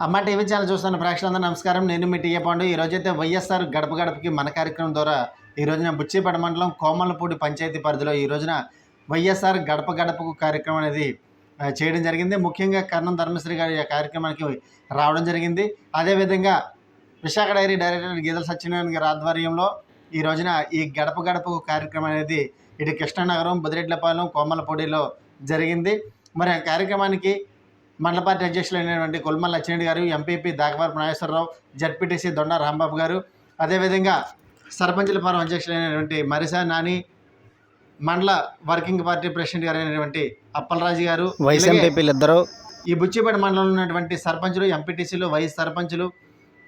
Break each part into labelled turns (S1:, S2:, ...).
S1: అమ్మ TV channel చూస్తున్న ప్రేక్షకులందరూ నమస్కారం. నేను మీ టీఏ పాండు. ఈరోజైతే వైఎస్ఆర్ గడప గడపకి మన కార్యక్రమం ద్వారా ఈ రోజున బుచ్చిపేట మండలం కోమలపూడి పంచాయతీ పరిధిలో ఈ రోజున వైఎస్ఆర్ గడప గడపకు కార్యక్రమం అనేది చేయడం జరిగింది. ముఖ్యంగా కర్ణం ధర్మశ్రీ గారి కార్యక్రమానికి రావడం జరిగింది. అదేవిధంగా విశాఖ డైరీ డైరెక్టర్ గీదల సత్యనారాయణ గారి ఆధ్వర్యంలో ఈ రోజున ఈ గడప గడపకు కార్యక్రమం అనేది ఇటు కృష్ణానగరం, బుదిరెడ్లపాలెం, కోమలపూడిలో జరిగింది. మరి ఆ కార్యక్రమానికి మండల పార్టీ అధ్యక్షులైనటువంటి కొల్మల లచ్చిరెడ్డి గారు, ఎంపీపీ దాకవరపు నాగేశ్వరరావు, జడ్పీటీసీ దొండ రాంబాబు గారు, అదేవిధంగా సర్పంచుల ఫోరం అధ్యక్షులైనటువంటి మరిసా నాని, మండల వర్కింగ్ పార్టీ ప్రెసిడెంట్ గారు అయినటువంటి అప్పలరాజు గారు,
S2: ఇద్దరు
S1: ఈ బుచ్చిపేట మండలంలో ఉన్నటువంటి సర్పంచులు, ఎంపీటీసీలు, వైస్ సర్పంచులు,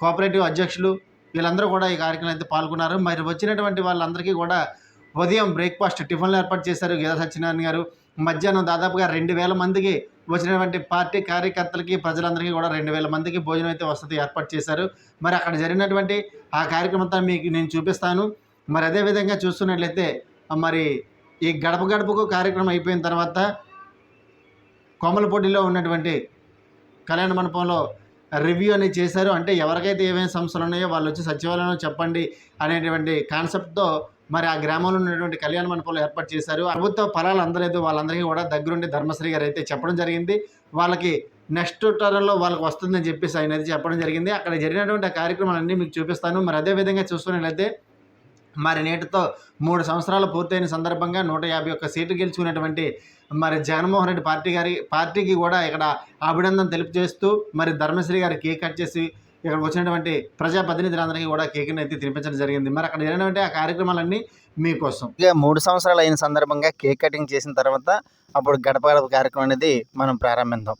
S1: కోఆపరేటివ్ అధ్యక్షులు వీళ్ళందరూ కూడా ఈ కార్యక్రమం అయితే పాల్గొన్నారు. మరి వచ్చినటువంటి వాళ్ళందరికీ కూడా ఉదయం బ్రేక్ఫాస్ట్ టిఫిన్లు ఏర్పాటు చేశారు గీదల సత్యనారాయణ గారు. మధ్యాహ్నం దాదాపుగా 2000 మందికి వచ్చినటువంటి పార్టీ కార్యకర్తలకి, ప్రజలందరికీ కూడా 2000 మందికి భోజనం అయితే వసతి ఏర్పాటు చేశారు. మరి అక్కడ జరిగినటువంటి ఆ కార్యక్రమంతో మీకు నేను చూపిస్తాను. మరి అదేవిధంగా చూస్తున్నట్లయితే మరి ఈ గడప గడపకు కార్యక్రమం అయిపోయిన తర్వాత కోమలపూడిలో ఉన్నటువంటి కళ్యాణ మండపంలో రివ్యూ అనేది చేశారు. అంటే ఎవరికైతే ఏమేమి సమస్యలు ఉన్నాయో వాళ్ళు వచ్చి సచివాలయంలో చెప్పండి అనేటువంటి కాన్సెప్ట్తో మరి ఆ గ్రామంలో ఉన్నటువంటి కళ్యాణ మండపంలో ఏర్పాటు చేశారు. ప్రభుత్వ ఫలాలు అందలేదు వాళ్ళందరికీ కూడా దగ్గరుండి ధర్మశ్రీ గారు అయితే చెప్పడం జరిగింది. వాళ్ళకి నెక్స్ట్ టర్మ్లో వాళ్ళకి వస్తుందని చెప్పేసి ఆయన అయితే చెప్పడం జరిగింది. అక్కడ జరిగినటువంటి ఆ కార్యక్రమాలన్నీ మీకు చూపిస్తాను. మరి అదేవిధంగా చూస్తున్నట్లయితే మరి నేటితో 3 సంవత్సరాలు పూర్తయిన సందర్భంగా 151 సీట్లు గెలుచుకున్నటువంటి మరి జగన్మోహన్ రెడ్డి పార్టీకి కూడా ఇక్కడ అభినందన తెలియజేస్తూ మరి ధర్మశ్రీ గారి కేక్ కట్ చేసి ఇక్కడ వచ్చినటువంటి ప్రజాప్రతినిధులందరికీ కూడా కేక్ని అయితే తినిపించడం జరిగింది. మరి అక్కడ జరిగినటువంటి ఆ కార్యక్రమాలన్నీ మీకోసం.
S2: 3 సంవత్సరాలు అయిన సందర్భంగా కేక్ కటింగ్ చేసిన తర్వాత అప్పుడు గడప గడప కార్యక్రమం అనేది మనం ప్రారంభిద్దాం.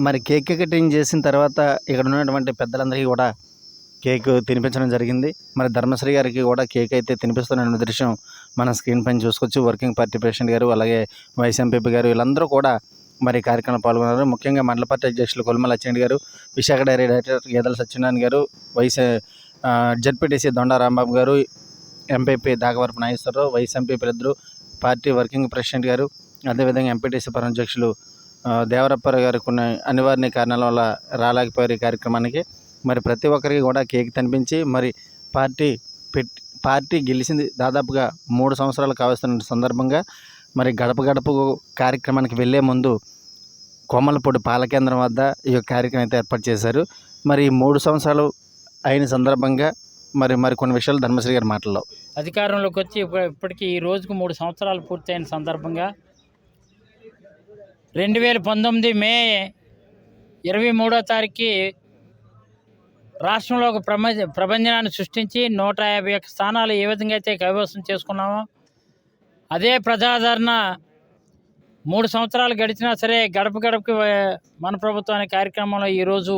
S2: మరి కేక్ కటింగ్ చేసిన తర్వాత ఇక్కడ ఉన్నటువంటి పెద్దలందరికీ కూడా కేక్ తినిపించడం జరిగింది. మరి ధర్మశ్రీ గారికి కూడా కేక్ అయితే తినిపిస్తున్న దృశ్యం మన స్క్రీన్ పైన చూసుకోవచ్చు. వర్కింగ్ పార్టీ ప్రెసిడెంట్ గారు, అలాగే వైస్ ఎంపీపీ గారు వీళ్ళందరూ కూడా మరి కార్యక్రమంలో పాల్గొన్నారు. ముఖ్యంగా మండల పార్టీ అధ్యక్షులు కొల్మల లచ్చిరెడ్డి గారు, విశాఖ డైరీ డైరెక్టర్ గీదల సత్యనారాయణ గారు, వైస్ జడ్పీటీసీ దొండ రాంబాబు గారు, MPP Dakavarapu Nageswararao, vice MPP ఇద్దరు, పార్టీ వర్కింగ్ ప్రెసిడెంట్ గారు, అదేవిధంగా ఎంపీటీసీ ఫోరం అధ్యక్షులు దేవరప్పారావు గారు కొన్ని అనివార్య కారణాల వల్ల రాలేకపోయారు ఈ కార్యక్రమానికి. మరి ప్రతి ఒక్కరికి కూడా కేక్ తినిపించి మరి పార్టీ గెలిచింది దాదాపుగా 3 సంవత్సరాలు కావస్తున్న సందర్భంగా మరి గడప గడప కార్యక్రమానికి వెళ్ళే ముందు కోమలపూడి పాలకేంద్రం వద్ద ఈ కార్యక్రమం అయితే ఏర్పాటు చేశారు. మరి 3 సంవత్సరాలు అయిన సందర్భంగా మరి కొన్ని విషయాలు ధర్మశ్రీ గారి మాటల్లో.
S3: అధికారంలోకి వచ్చి ఇప్పటికీ ఈ రోజుకు 3 సంవత్సరాలు పూర్తయిన సందర్భంగా 2019 మే 23వ తారీఖుకి రాష్ట్రంలో ఒక ప్రభంజనాన్ని సృష్టించి 151 స్థానాలు ఏ విధంగా అయితే కైవసం చేసుకున్నామో అదే ప్రజాదరణ 3 సంవత్సరాలు గడిచినా సరే గడప గడపకి మన ప్రభుత్వం అనే కార్యక్రమంలో ఈరోజు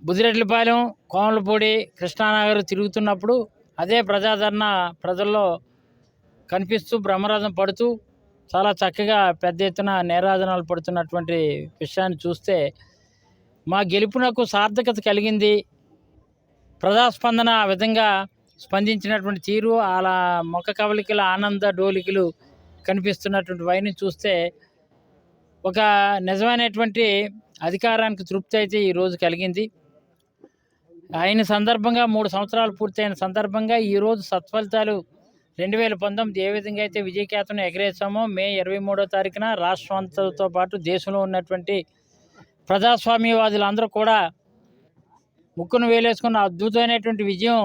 S3: బుదిరెడ్లపాలెం, కోమలపూడి, కృష్ణానగర్ తిరుగుతున్నప్పుడు అదే ప్రజాదరణ ప్రజల్లో కనిపిస్తూ బ్రహ్మరథం పడుతూ చాలా చక్కగా పెద్ద ఎత్తున నీరాజనాలు పడుతున్నటువంటి విషయాన్ని చూస్తే మా గెలుపునకు సార్థకత కలిగింది. ప్రజాస్పందన ఆ విధంగా స్పందించినటువంటి తీరు, అలా మొక్క కవలికల ఆనంద డోలికలు కనిపిస్తున్నటువంటి వైని చూస్తే ఒక నిజమైనటువంటి అధికారానికి తృప్తి అయితే ఈరోజు కలిగింది. అయిన సందర్భంగా 3 సంవత్సరాలు పూర్తయిన సందర్భంగా ఈరోజు సత్ఫలితాలు 2019 ఏ విధంగా అయితే విజయకేతను ఎగరేసామో మే 23వ తారీఖున రాష్ట్రం అంతతో పాటు దేశంలో ఉన్నటువంటి ప్రజాస్వామ్యవాదులందరూ కూడా ముక్కును వేలేసుకున్న అద్భుతమైనటువంటి విజయం,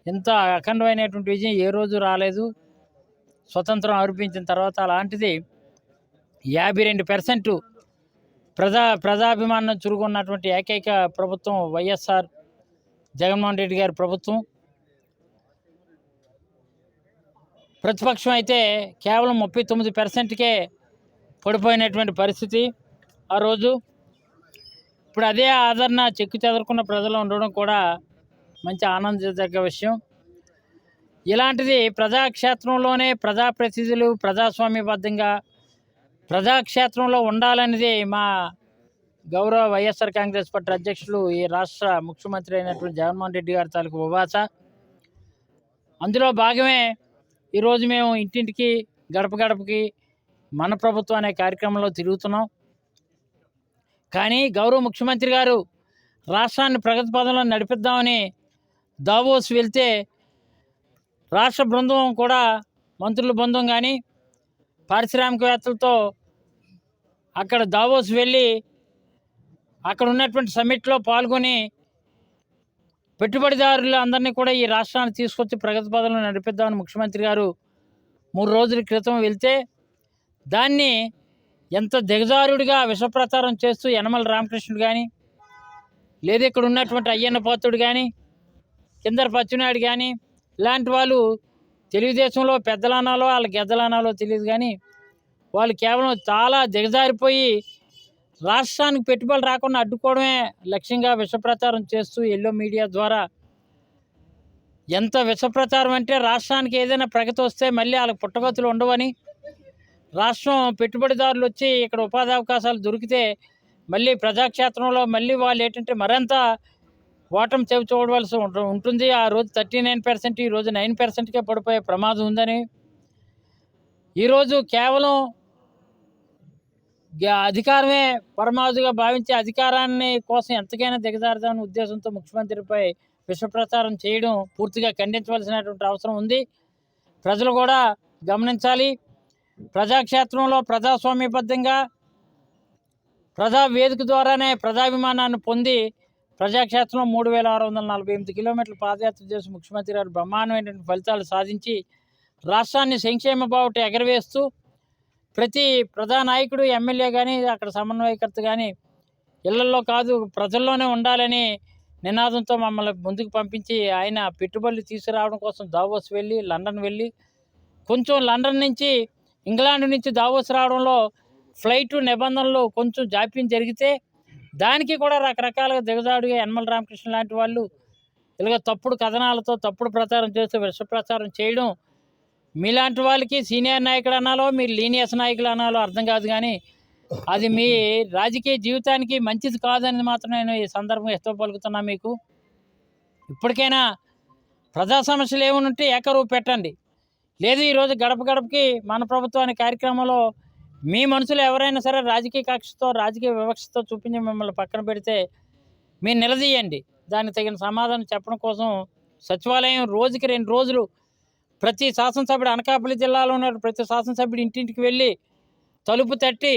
S3: ఎంత అఖండమైనటువంటి విజయం ఏ రోజు రాలేదు స్వతంత్రం అర్పించిన తర్వాత. అలాంటిది 52% ప్రజాభిమానం చురుకున్నటువంటి ఏకైక ప్రభుత్వం వైఎస్ఆర్ జగన్మోహన్ రెడ్డి గారి ప్రభుత్వం. ప్రతిపక్షం అయితే కేవలం 39%కే పడిపోయినటువంటి పరిస్థితి ఆ రోజు. ఇప్పుడు అదే ఆదరణ చెక్కు చెదరకున్న ప్రజలు ఉండడం కూడా మంచి ఆనందించదగ్గ విషయం. ఇలాంటిది ప్రజాక్షేత్రంలోనే ప్రజాప్రతినిధులు ప్రజాస్వామ్యబద్ధంగా ప్రజాక్షేత్రంలో ఉండాలనేది మా గౌరవ వైఎస్ఆర్ కాంగ్రెస్ పార్టీ అధ్యక్షులు, ఈ రాష్ట్ర ముఖ్యమంత్రి అయినటువంటి జగన్మోహన్ రెడ్డి గారి తాలూకు ఉవాస. అందులో భాగమే ఈరోజు మేము ఇంటింటికి గడప గడపకి మన ప్రభుత్వం అనే కార్యక్రమంలో తిరుగుతున్నాం. కానీ గౌరవ ముఖ్యమంత్రి గారు రాష్ట్రాన్ని ప్రగతి పదంలో నడిపిద్దామని దావోస్ వెళ్తే రాష్ట్ర బృందం కూడా, మంత్రుల బృందం కానీ పారిశ్రామికవేత్తలతో అక్కడ దావోస్ వెళ్ళి అక్కడ ఉన్నటువంటి సమ్మిట్లో పాల్గొని పెట్టుబడిదారులు అందరినీ కూడా ఈ రాష్ట్రాన్ని తీసుకొచ్చి ప్రగతి పదంలో నడిపిద్దామని ముఖ్యమంత్రి గారు 3 రోజుల క్రితం వెళ్తే దాన్ని ఎంత దిగజారుడిగా విషప్రచారం చేస్తూ యనమల రామకృష్ణుడు కానీ, లేదా ఇక్కడ ఉన్నటువంటి అయ్యన్న పాత్రుడు కానీ, కిందర పచ్చినాయుడు కానీ, ఇలాంటి వాళ్ళు తెలుగుదేశంలో పెద్దలనాలో వాళ్ళ గెద్దలనాలో తెలియదు కానీ వాళ్ళు కేవలం చాలా దిగజారిపోయి రాష్ట్రానికి పెట్టుబడులు రాకుండా అడ్డుకోవడమే లక్ష్యంగా విషప్రచారం చేస్తూ ఎల్లో మీడియా ద్వారా ఎంత విషప్రచారం అంటే రాష్ట్రానికి ఏదైనా ప్రగతి వస్తే మళ్ళీ వాళ్ళకి పుట్టగతులు ఉండవని, రాష్ట్రం పెట్టుబడిదారులు వచ్చి ఇక్కడ ఉపాధి అవకాశాలు దొరికితే మళ్ళీ ప్రజాక్షేత్రంలో మళ్ళీ వాళ్ళు ఏంటంటే మరింత ఓటమి చెవి చూడవలసి ఉంటుంది. ఆ రోజు 39%, ఈరోజు 9%కే పడిపోయే ప్రమాదం ఉందని, ఈరోజు కేవలం అధికారమే పరమావధిగా భావించి అధికారాన్ని కోసం ఎంతకైనా దిగజారుదామనే ఉద్దేశంతో ముఖ్యమంత్రిపై విషప్రచారం చేయడం పూర్తిగా ఖండించవలసినటువంటి అవసరం ఉంది. ప్రజలు కూడా గమనించాలి. ప్రజాక్షేత్రంలో ప్రజాస్వామ్యబద్ధంగా ప్రజా వేదిక ద్వారానే ప్రజాభిమానాన్ని పొంది ప్రజాక్షేత్రంలో 3648 కిలోమీటర్ల పాదయాత్ర చేసి ముఖ్యమంత్రి గారు బ్రహ్మాండమైనటువంటి ఫలితాలు సాధించి రాష్ట్రాన్ని సంక్షేమ బావుట ఎగరవేస్తూ ప్రతి ప్రజానాయకుడు, ఎమ్మెల్యే కానీ, అక్కడ సమన్వయకర్త కానీ ఇళ్లల్లో కాదు ప్రజల్లోనే ఉండాలని నినాదంతో మమ్మల్ని ముందుకు పంపించి ఆయన పెట్టుబడులు తీసుకురావడం కోసం దావోస్ వెళ్ళి, లండన్ వెళ్ళి, కొంచెం లండన్ నుంచి ఇంగ్లాండ్ నుంచి దావోస్ రావడంలో ఫ్లైట్ నిబంధనలు కొంచెం జాప్యం జరిగితే దానికి కూడా రకరకాలుగా దిగజాడుగా యనమల రామకృష్ణ లాంటి వాళ్ళు ఇలాగ తప్పుడు కథనాలతో తప్పుడు ప్రచారం చేస్తూ విషప్రచారం చేయడం మీలాంటి వాళ్ళకి సీనియర్ నాయకులు అనాలో మీరు లీనియస్ నాయకులు అనాలో అర్థం కాదు. కానీ అది మీ రాజకీయ జీవితానికి మంచిది కాదని మాత్రం నేను ఈ సందర్భంగా ఎత్తో పలుకుతున్నా. మీకు ఇప్పటికైనా ప్రజా సమస్యలు ఏమైనా ఉంటే ఏకరూపు పెట్టండి. లేదు ఈరోజు గడప గడపకి మన ప్రభుత్వం అనే కార్యక్రమంలో మీ మనుషులు ఎవరైనా సరే రాజకీయ కక్షతో, రాజకీయ వివక్షతో చూపించి మిమ్మల్ని పక్కన పెడితే మీరు నిలదీయండి. దానికి తగిన సమాధానం చెప్పడం కోసం సచివాలయం రోజుకి 2 రోజులు ప్రతి శాసనసభ్యుడు, అనకాపల్లి జిల్లాలో ఉన్న ప్రతి శాసనసభ్యుడు ఇంటింటికి వెళ్ళి తలుపు తట్టి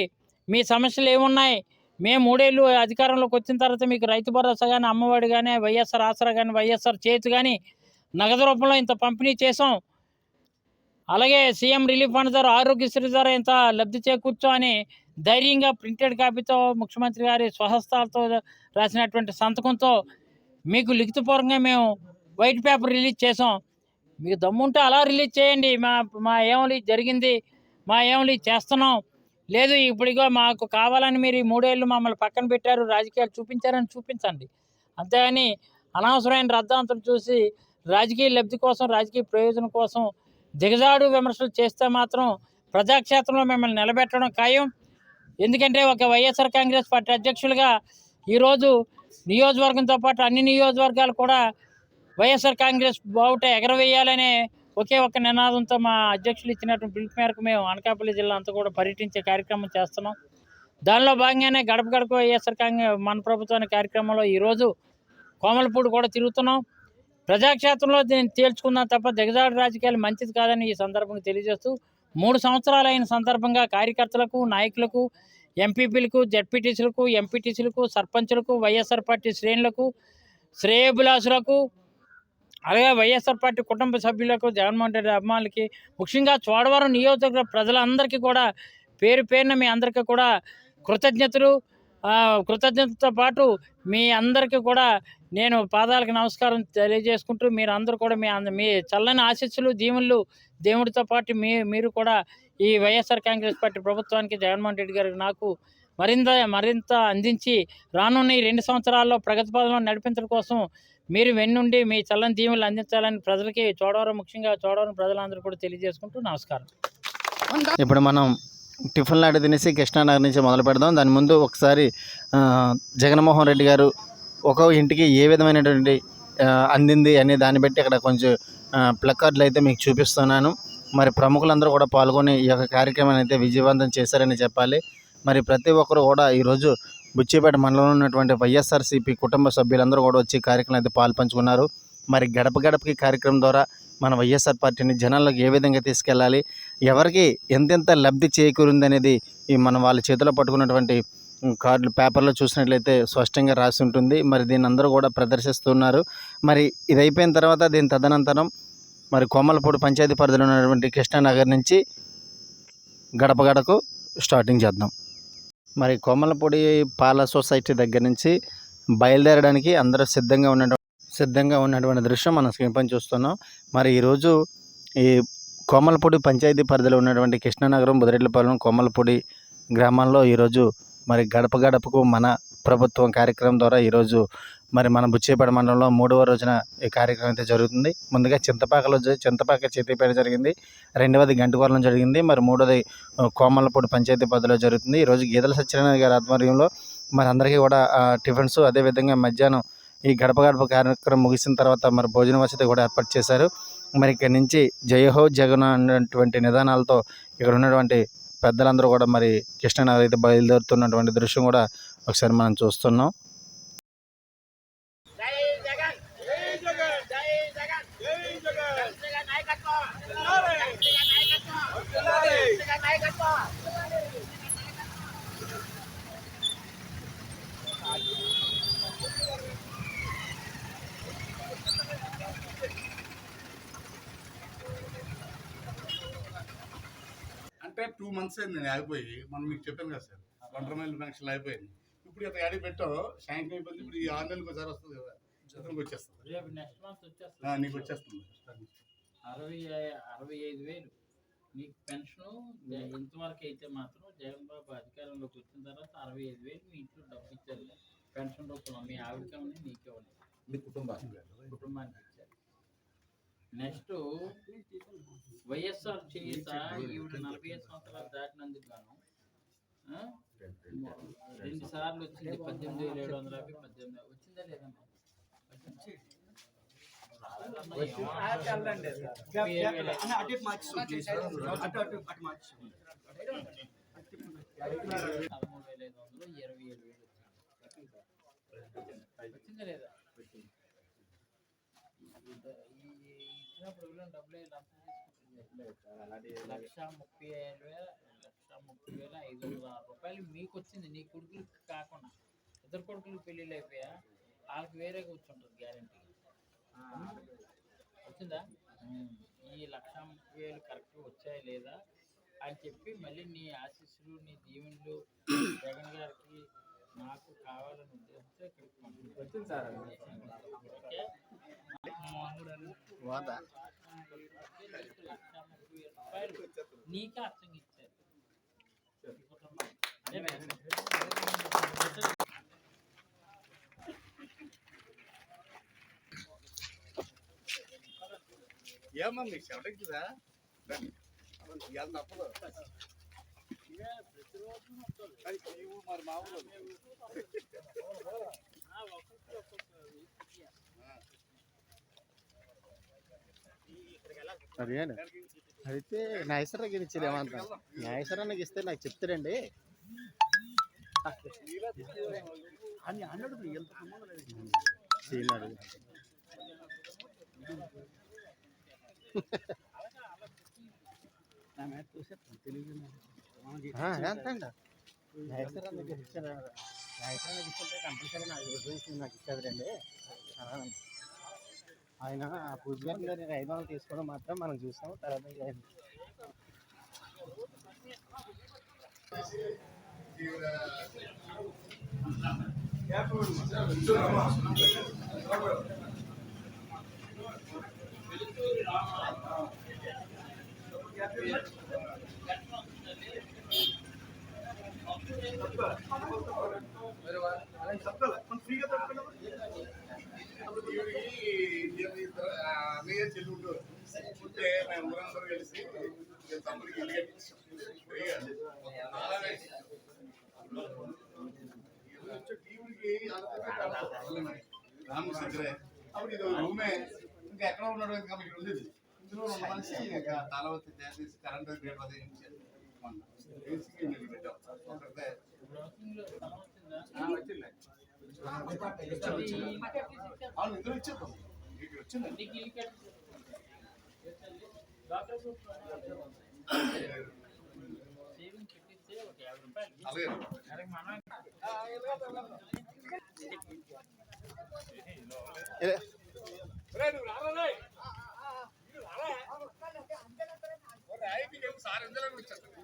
S3: మీ సమస్యలు ఏమున్నాయి, మేము 3 ఏళ్ళు అధికారంలోకి వచ్చిన తర్వాత మీకు రైతు భరోసా కానీ, అమ్మఒడి కానీ, వైఎస్ఆర్ ఆసరా కానీ, వైఎస్ఆర్ చేతి కానీ నగదు రూపంలో ఇంత పంపిణీ చేసాం, అలాగే సీఎం రిలీఫ్ ఫండ్ ద్వారా, ఆరోగ్యశ్రీ ద్వారా ఇంత లబ్ధి చేకూర్చో అని ధైర్యంగా ప్రింటెడ్ కాపీతో ముఖ్యమంత్రి గారి స్వహస్తాలతో రాసినటువంటి సంతకంతో మీకు లిఖితపూర్వకంగా మేము వైట్ పేపర్ రిలీజ్ చేసాం. మీకు దమ్ముంటే అలా రిలీజ్ చేయండి. మా ఏమలి జరిగింది, మా ఏమలి చేస్తున్నాం, లేదు ఇప్పుడిగో మాకు కావాలని మీరు ఈ 3 ఏళ్ళు మమ్మల్ని పక్కన పెట్టారు, రాజకీయాలు చూపించారని చూపించండి. అంతేగాని అనవసరమైన రద్దాంతం చూసి రాజకీయ లబ్ధి కోసం, రాజకీయ ప్రయోజనం కోసం దిగజాడు విమర్శలు చేస్తే మాత్రం ప్రజాక్షేత్రంలో మిమ్మల్ని నిలబెట్టడం ఖాయం. ఎందుకంటే ఒక వైఎస్ఆర్ కాంగ్రెస్ పార్టీ అధ్యక్షులుగా ఈరోజు నియోజకవర్గంతో పాటు అన్ని నియోజకవర్గాలు కూడా వైఎస్ఆర్ కాంగ్రెస్ బావుట ఎగరవేయాలనే ఒకే ఒక్క నినాదంతో మా అధ్యక్షులు ఇచ్చినటువంటి పిలుపు మేరకు మేము అనకాపల్లి జిల్లా అంతా కూడా పర్యటించే కార్యక్రమం చేస్తున్నాం. దానిలో భాగంగానే గడప గడప వైఎస్ఆర్ కాంగ్రెస్ మన ప్రభుత్వాన్ని కార్యక్రమంలో ఈరోజు కోమలపూడి కూడా తిరుగుతున్నాం. ప్రజాక్షేత్రంలో దీన్ని తేల్చుకుందాం తప్ప దిగజాడు రాజకీయాలు మంచిది కాదని ఈ సందర్భంగా తెలియజేస్తూ 3 సంవత్సరాలు అయిన సందర్భంగా కార్యకర్తలకు, నాయకులకు, ఎంపీపీలకు, జడ్పీటీసీలకు, ఎంపీటీసీలకు, సర్పంచులకు, వైఎస్ఆర్ పార్టీ శ్రేణులకు, శ్రేయోభిలాషులకు, అలాగే వైఎస్ఆర్ పార్టీ కుటుంబ సభ్యులకు, జగన్మోహన్ రెడ్డి అభిమానులకి, ముఖ్యంగా చోడవరం నియోజకవర్గ ప్రజలందరికీ కూడా పేరు పేరున మీ అందరికీ కూడా కృతజ్ఞతతో పాటు మీ అందరికీ కూడా నేను పాదాలకు నమస్కారం తెలియజేసుకుంటూ మీరందరూ కూడా మీ చల్లని ఆశీస్సులు, దీవెనలు దేవుడితో పాటు మీరు కూడా ఈ వైఎస్ఆర్ కాంగ్రెస్ పార్టీ ప్రభుత్వానికి, జగన్మోహన్ రెడ్డి గారికి, నాకు మరింత అందించి రానున్న ఈ 2 సంవత్సరాల్లో ప్రగతి పదంలో నడిపించడం కోసం మీరు వెన్నుండి మీ చల్లని దీవెనలు అందించాలని ప్రజలకి ముఖ్యంగా చోడవరం ప్రజలందరూ కూడా తెలియజేసుకుంటూ నమస్కారం.
S2: ఇప్పుడు మనం టిఫిన్ లాంటి తినేసి కృష్ణానగర్ నుంచి మొదలు పెడదాం. దాని ముందు ఒకసారి జగన్మోహన్ రెడ్డి గారు ఒక్కో ఇంటికి ఏ విధమైనటువంటి అందింది అనే దాన్ని బట్టి ఇక్కడ కొంచెం ప్లకార్డులు అయితే మీకు చూపిస్తున్నాను. మరి ప్రముఖులందరూ కూడా పాల్గొని ఈ యొక్క కార్యక్రమాన్ని అయితే విజయవంతం చేశారని చెప్పాలి. మరి ప్రతి ఒక్కరు కూడా ఈరోజు బుచ్చిపేట మండలంలో ఉన్నటువంటి వైఎస్ఆర్సీపీ కుటుంబ సభ్యులందరూ కూడా వచ్చి కార్యక్రమం అయితే పాల్పంచుకున్నారు. మరి గడప గడపకి కార్యక్రమం ద్వారా మన వైఎస్ఆర్ పార్టీని జనాలకు ఏ విధంగా తీసుకెళ్ళాలి, ఎవరికి ఎంతెంత లబ్ధి చేకూరింది అనేది ఈ మనం వాళ్ళ చేతిలో పట్టుకున్నటువంటి కార్డులు పేపర్లో చూసినట్లయితే స్పష్టంగా రాసి ఉంటుంది. మరి దీన్ని అందరూ కూడా ప్రదర్శిస్తున్నారు. మరి ఇది అయిపోయిన తర్వాత దీని తదనంతరం మరి కోమలపూడి పంచాయతీ పరిధిలో ఉన్నటువంటి కృష్ణానగర్ నుంచి గడప గడకు స్టార్టింగ్ చేద్దాం. మరి కోమలపూడి పాల సొసైటీ దగ్గర నుంచి బయలుదేరడానికి అందరూ సిద్ధంగా ఉన్నటువంటి దృశ్యం మనం స్క్రీన్ పైన చూస్తున్నాం. మరి ఈరోజు ఈ కోమలపూడి పంచాయతీ పరిధిలో ఉన్నటువంటి కృష్ణానగరం, బుదిరెడ్లపాలెం, కోమలపూడి గ్రామాల్లో ఈరోజు మరి గడప గడపకు మన ప్రభుత్వం కార్యక్రమం ద్వారా ఈరోజు మరి మన బుచ్చిపేట మండలంలో 3వ రోజున ఈ కార్యక్రమం అయితే జరుగుతుంది. ముందుగా చింతపాక చేతిపేట జరిగింది, 2వది గంటకొరలో జరిగింది, మరి 3వది కోమలపూడి పంచాయతీ పరిధిలో జరుగుతుంది. ఈరోజు గీదల సత్యనారాయణ గారి ఆధ్వర్యంలో మరి అందరికీ కూడా టిఫిన్స్, అదేవిధంగా మధ్యాహ్నం ఈ గడప గడప కార్యక్రమం ముగిసిన తర్వాత మరి భోజన వసతి కూడా ఏర్పాటు చేశారు. మరి ఇక్కడి నుంచి జయహో జగన్ అన్నటువంటి నిదానాలతో ఇక్కడ ఉన్నటువంటి పెద్దలందరూ కూడా మరి కృష్ణానగర్ అయితే బయలుదేరుతున్నటువంటి దృశ్యం కూడా ఒకసారి మనం చూస్తున్నాం.
S4: అంటే 2 months అయింది నేను ఆగిపోయి. మనం మీకు చెప్పాను కదా సార్, 1.5 మైల్ ఫంక్షన్ అయిపోయింది. ఇప్పుడు ఇతను అడిగి పెట్టావు శాంక్షన్ అయిపోయింది. ఇప్పుడు ఈ 6 నెలలకు ఒకసారి వస్తుంది కదా, ఇతనికి వచ్చేస్తుంది.
S3: రేపు నెక్స్ట్ మంత్ వచ్చేస్తుంది.
S4: నీకు వచ్చేస్తుంది
S3: 65,000 నీకు పెన్షను. ఇంతవరకు అయితే మాత్రం జగన్ బాబు అధికారంలోకి వచ్చిన తర్వాత 65,000 మీ ఇంట్లో డబ్బు ఇచ్చారు పెన్షన్ రూపంలో. మీ ఆవిడకే ఉన్నాయి, నీకే ఉన్నాయి,
S4: మీ కుటుంబానికి
S3: ఇచ్చారు. నెక్స్ట్ వైఎస్ఆర్ చేత ఈవిడ 45 సంవత్సరాలు దాటినందుకు గాను 2 సార్లు వచ్చింది. 18,750 వచ్చిందా లేదమ్మా? వచ్చిందా లేదా? డబ్బులు 1,30,506 రూపాయలు మీకు వచ్చింది. నీ కొడుకులకి కాకుండా ఇద్దరు కొడుకులు పెళ్ళిళ్ళు అయిపోయా, వాళ్ళకి వేరే కూర్చుంటుంది గ్యారెంటీ. వచ్చిందా? ఈ 1,30,000 కరెక్ట్ వచ్చాయి లేదా అని చెప్పి మళ్ళీ నీ ఆశీస్సులు, నీ దీవెనలు జగన్ గారికి నాకు కావాలని ఉద్దేశంతో ఇక్కడికి వచ్చింది సార్. ఓకే, 1,30,000 రూపాయలు నీకే అర్థంగా ఇచ్చారు.
S4: ఏమన్నా మీకు చెమటెక్కుదా ఇవాళ తప్పదు మరి మామూలు
S1: అదే అయితే నాగేశ్వరరావుకి ఇచ్చేది ఏమంతా నాగేశ్వరరావుకి ఇస్తే నాకు చెప్తారండి. ఎంత అండి నాగేశ్వరరావు దగ్గర ఇచ్చారు. నాగేశ్వరరావుకి ఇస్తుంటే కంపల్సరీ నాకు ఇచ్చేదండి. ఆయన ఆ పూజ గారిలో 500 తీసుకోవడం మాత్రం మనం చూస్తాం. తర్వాత
S4: అన్నయ్య చెల్లి ఉండేవారు ఉంటే మేము ఊరందరూ కలిసి తమ్ముడికి ఇల్లు కట్టించాం. రామకృష్ణరే అప్పుడు ఇది రూమే ఇంకా ఎక్కడ ఉన్నాడు ఇంకా ఇక్కడ ఉండేది. ఇందులో 2 మనిషి తలవతి తయారు చేసి కరెంట్ రేట్ పదించారు. పెట్టాం ఒకటే అవును ఇందులో ఇచ్చేద్దాం. ఇక్కడ వచ్చిందండి సార్ ఎందులో వచ్చేస్తాను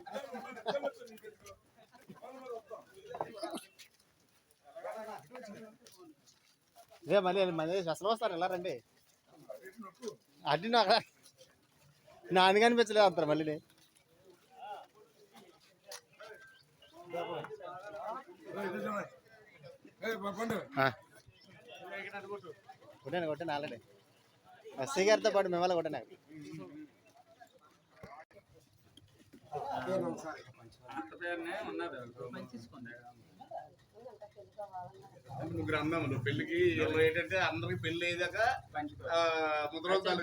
S1: ఇదే మళ్ళీ అసలు వస్తారు ఎలా రండి అడ్డి నాకు నా అందుకు అనిపించలేదు అంటారు మళ్ళీ కొట్టాను ఆల్రెడీ ఎస్ఐ గారితో పాటు మిమ్మల్ని కొట్టాను.
S4: ముగ్గురు అన్నాము పెళ్లికి ఏంటంటే అందరికి పెళ్లి అయ్యాక ముద్రోజాలు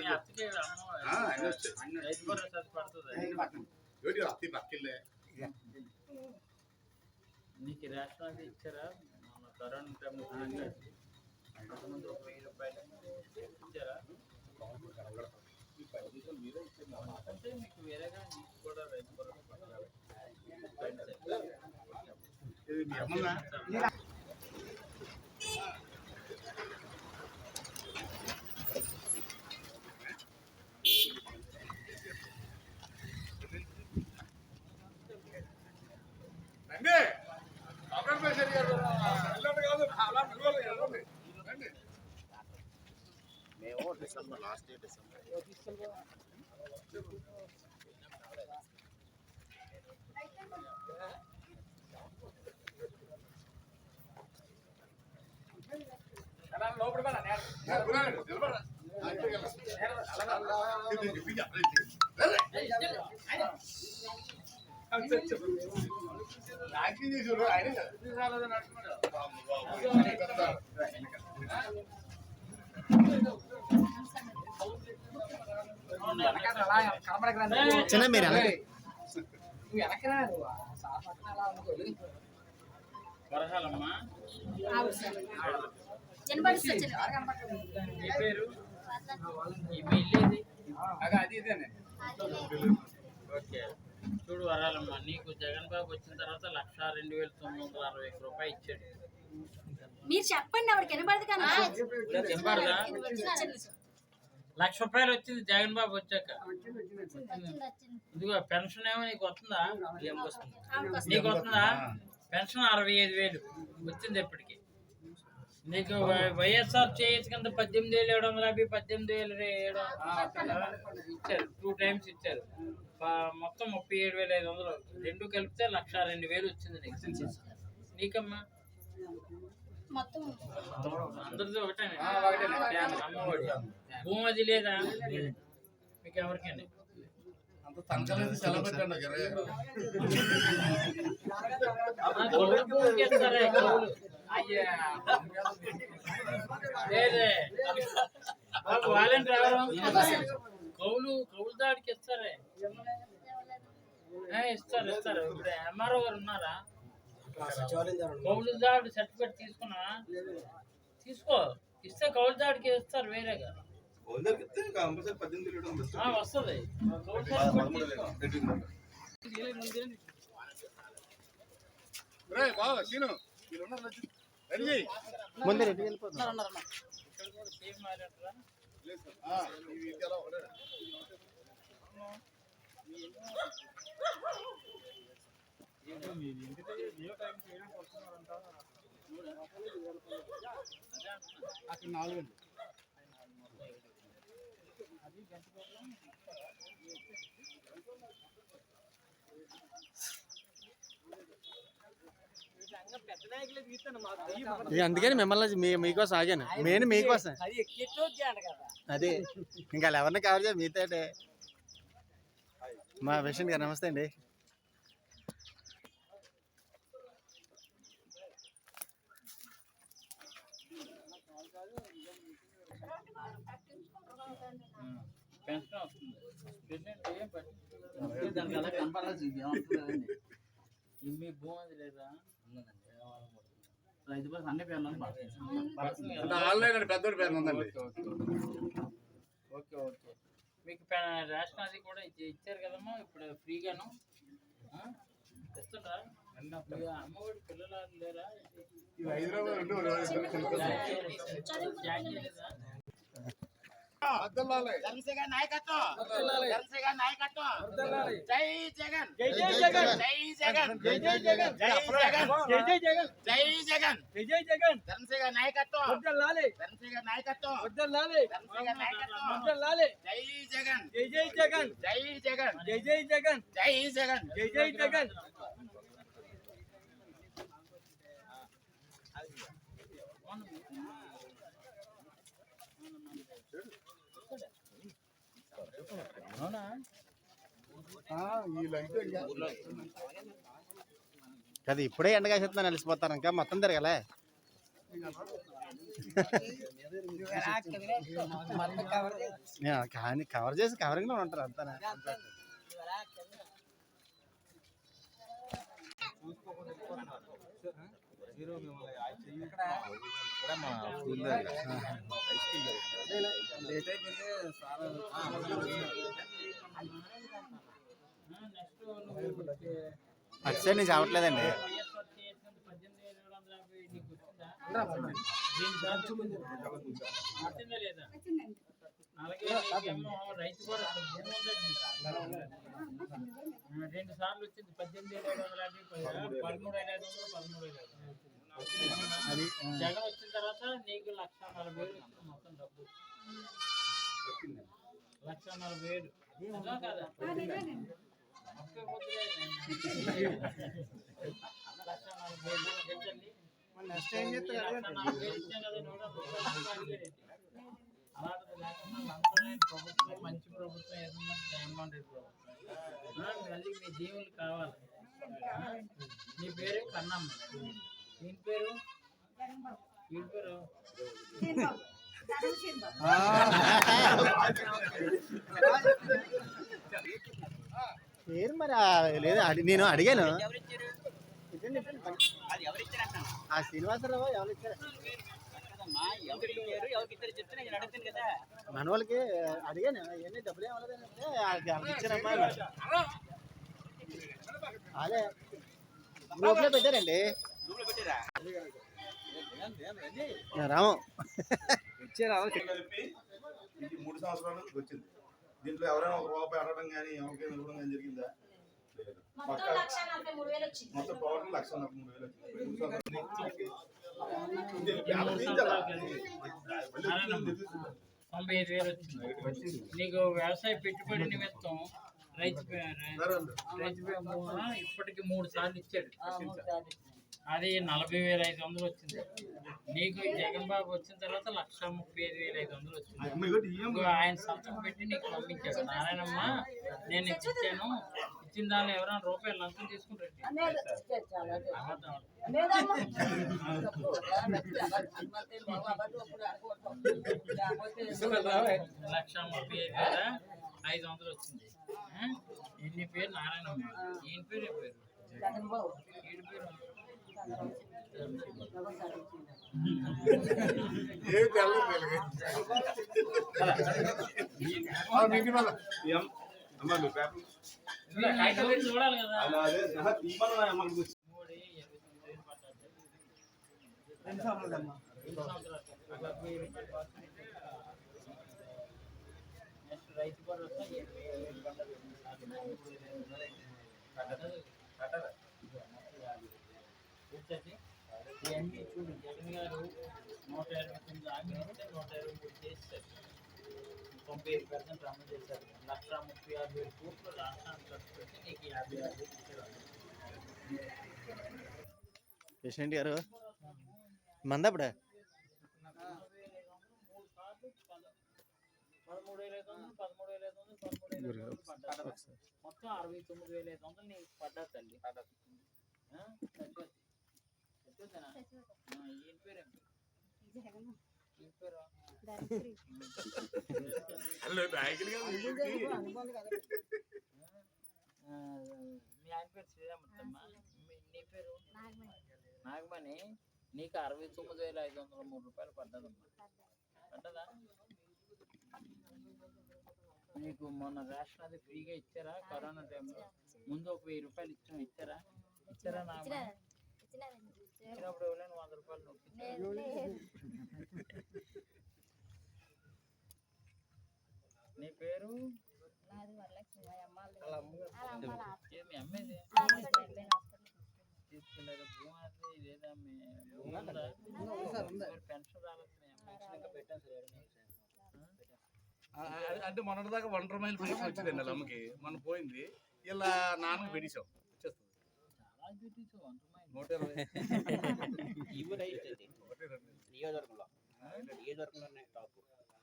S4: అత్తి పక్కిల్లే
S3: నీకు రేషన్ ఇచ్చారా? మన కరోనా టైంలో 1000 రూపాయలు ఇచ్చారా? అంటే మీకు వేరేగా నీకు కూడా రైతు
S1: మేము డిసెంబర్ లాస్ట్ డిసెంబర్ చిన్న మీరు
S3: వరహాలమ్మా మీ పేరు ఓకే. చూడు వరాలమ్మా, నీకు జగన్ బాబు వచ్చిన తర్వాత 1,02,961 రూపాయలు ఇచ్చాడు.
S5: మీరు చెప్పండి ఆవిడకి వినపడదు కానీ
S3: వినపడదా? 1,00,000 రూపాయలు వచ్చింది జగన్ బాబు వచ్చాక. ఇదిగో పెన్షన్ ఏమో నీకు వస్తుందా? నీకు వస్తుందా పెన్షన్? 65,000 వచ్చింది ఎప్పటికి. నీకు వైఎస్ఆర్ చేసి కింద 18,750 18,700 ఇచ్చారు. 2 టైమ్స్ ఇచ్చారు. మొత్తం 37,500 రెండు కలిపితే 1,02,000 వచ్చింది నీకు. నీకమ్మా అందరిది ఒకటే. అమ్మఒడి భూమి అది లేదా? మీకు ఎవరికైనా
S4: అంత తనఖాలు అయితే సెలవు పెట్టండి ఒక 20 ఎకరాలు.
S3: కౌలు భూమికి ఇస్తారే, కౌలు. అయ్యా లేదే వాలంటీర్ ఎవరు కౌలు దాడికి ఇస్తారే. ఇస్తారు ఇప్పుడు ఎంఆర్ఓ గారు ఉన్నారా? కౌలు దాడి సర్టిఫికేట్ తీసుకున్నా తీసుకో, ఇస్తే కౌలు దాడికి ఇస్తారు వేరేగా వస్తుంది. కౌలు సర్టిఫికేట్ తీసుకో.
S4: రేయ్ బావ సీను మీరు ఉన్నారు రెడీ చేయి.
S1: ముందు రెడ్డి వెళ్ళిపోతుంది.
S3: ఇక్కడ కూడా సేమ్ మారేట్రా.
S4: లేదు సార్ ఇవి ఎలా ఒకటే అక్కడ 4 గంటలు
S1: అందుకని మిమ్మల్ని మీకోసం ఆగాను. మెయిన్ మీకోసం. అదే ఇంకా ఎవరిని కవర్ చేయాలి మీతోటే. మా పేషెంట్ గారు నమస్తే అండి.
S3: పెన్షన్ వస్తుంది. ప్రెసిడెంట్ ఏం మీ భూమి లేదా రైతు బస్ అన్ని పేర్లు
S4: ఆన్లైన్ అని పెద్దోడి పేరు ఉందండి.
S3: ఓకే మీకు రేషన్ అది కూడా ఇచ్చారు కదమ్మా ఇప్పుడు ఫ్రీగాను ఇస్తుంటారా? అమ్మఒడి పిల్లలు లేరా?
S4: ఇవి హైదరాబాద్
S6: జనసేన నాయకత్వం జై జగన్
S3: జై జై జగన్
S6: జై జగన్ జై జై జగన్ జై జగన్ జై జగన్
S3: జై జై జగన్
S6: జనసేన నాయకత్వం
S3: వద్దలాలి
S6: జనసేన నాయకత్వం
S3: వద్దలాలి
S6: జనసేన నాయకత్వం
S3: వద్దలాలి
S6: జై జగన్
S3: జై జై జగన్
S6: జై జగన్
S3: జై జై జగన్
S6: జై జగన్
S3: జై జై జగన్ అవునా?
S1: కదా ఇప్పుడే ఎండగా చెప్తాను కలిసిపోతారు. ఇంకా మొత్తం తిరగలే. కానీ కవర్ చేసి కవరింగ్ లో ఉంటారు అంతా. అటు సైడ్ నుంచి అవట్లేదండి.
S3: అలాగే రైతు కూడా 2 సార్లు వచ్చింది. 18,750 13,500 జగన్ వచ్చిన తర్వాత నీకు 1,40,000 మొత్తం డబ్బు 1,40,000 నిజం కదా? ఒక్క పొద్దులే 1,40,000 అలాంటిది లేకుండా లంచం ప్రభుత్వం మంచి ప్రభుత్వం ఏదన్నా జగన్మోహన్ రెడ్డి ప్రభుత్వం మళ్ళీ మీ జీవులు కావాలి. నీ పేరు కన్నమ్మ, దీని పేరు వీడి పేరు
S1: పేరు మరి లేదు. నేను అడిగాను. ఆ శ్రీనివాసరావు ఎవరు ఇచ్చారు మన వాళ్ళకి అడిగాను. ఇవన్నీ డబ్బులు ఏమలేదంటే ఇచ్చానమ్మా. అదే గ్రూప్ లో పెట్టారండి. రాము
S7: ఇది 3 సంవత్సరాలు వచ్చింది. దీంట్లో ఎవరైనా ఒక రూపాయి అడగడం కానీ ఎవరికైనా ఇవ్వడం కానీ జరిగిందా?
S5: మొత్తం 1,43,000 వచ్చింది.
S7: మొత్తం టోటల్ 1,43,000 వచ్చింది.
S3: 95,000 వచ్చింది. నీకు వ్యవసాయ పెట్టుబడి నిమిత్తం రైతు ఇప్పటికి 3 సార్లు ఇచ్చాడు. అది 40,500 వచ్చింది. నీకు జగన్ బాబు వచ్చిన తర్వాత 1,35,500 వచ్చింది. ఇంకో ఆయన సంతకం పెట్టి నీకు పంపించాడు. నారాయణమ్మ నేను ఇచ్చాను, ఇచ్చిన దానిలో ఎవరైనా రూపాయలు లంచం తీసుకుంటారు. 1,35,500 వచ్చింది. ఈయన పేరు నారాయణమ్మ, ఈయన పేరు ఏ పేరు? ఈయన పేరు చూడాలి కదా. నెక్స్ట్ రైతు భరోసా 7,000 పడ్డది. ఇవన్నీ చూడు, జగన్ గారు 129 హామీలు ఇస్తే 123 చేస్తారు. 91% అమలు చేశారు. 1,36,000 కోట్లు రాష్ట్రానికి ఖర్చు పెట్టి నీకు 56,000 ఇచ్చేవాళ్ళు.
S2: ప్రెసిడెంట్ గారు మందప్పుడు
S3: 13,500 పడ్డారు. మొత్తం 69,500 నీకు పడ్డా తల్లి. ఈయన పేరు ఏం పేరు? ఈయన పేరు మీ ఆయన పేరు శ్రీరామత్తమ్మ, నీ పేరు నాగమణి. నీకు 69,503 రూపాయలు పడ్డదమ్మా. పడ్డదా? నీకు మొన్న రేషన్ అది ఫ్రీగా ఇచ్చారా? కరోనా టైంలో ముందు ఒక 1000 రూపాయలు ఇచ్చారా? నాగమణి ఇచ్చినప్పుడు ఎవరైనా 100 రూపాయలు నొప్పించారు. నీ పేరు మీ అమ్మేది తీసుకెళ్ళారు. భూమి లేదా పెన్షన్ రాలేదు. ఇంకా పెట్టాను సార్.
S4: అంటే మొన్నటిదాకా 1 రూపాయలు పెన్షన్ వచ్చిందండి వాళ్ళ అమ్మకి, మొన్న పోయింది. ఇలా నాన్నకి పెట్టేశాం, వచ్చేస్తుంది.
S3: చాలా పెట్టేసావు 1
S4: 120.
S3: రూపాయలు.
S6: నియోజకవర్గంలోనే టాప్.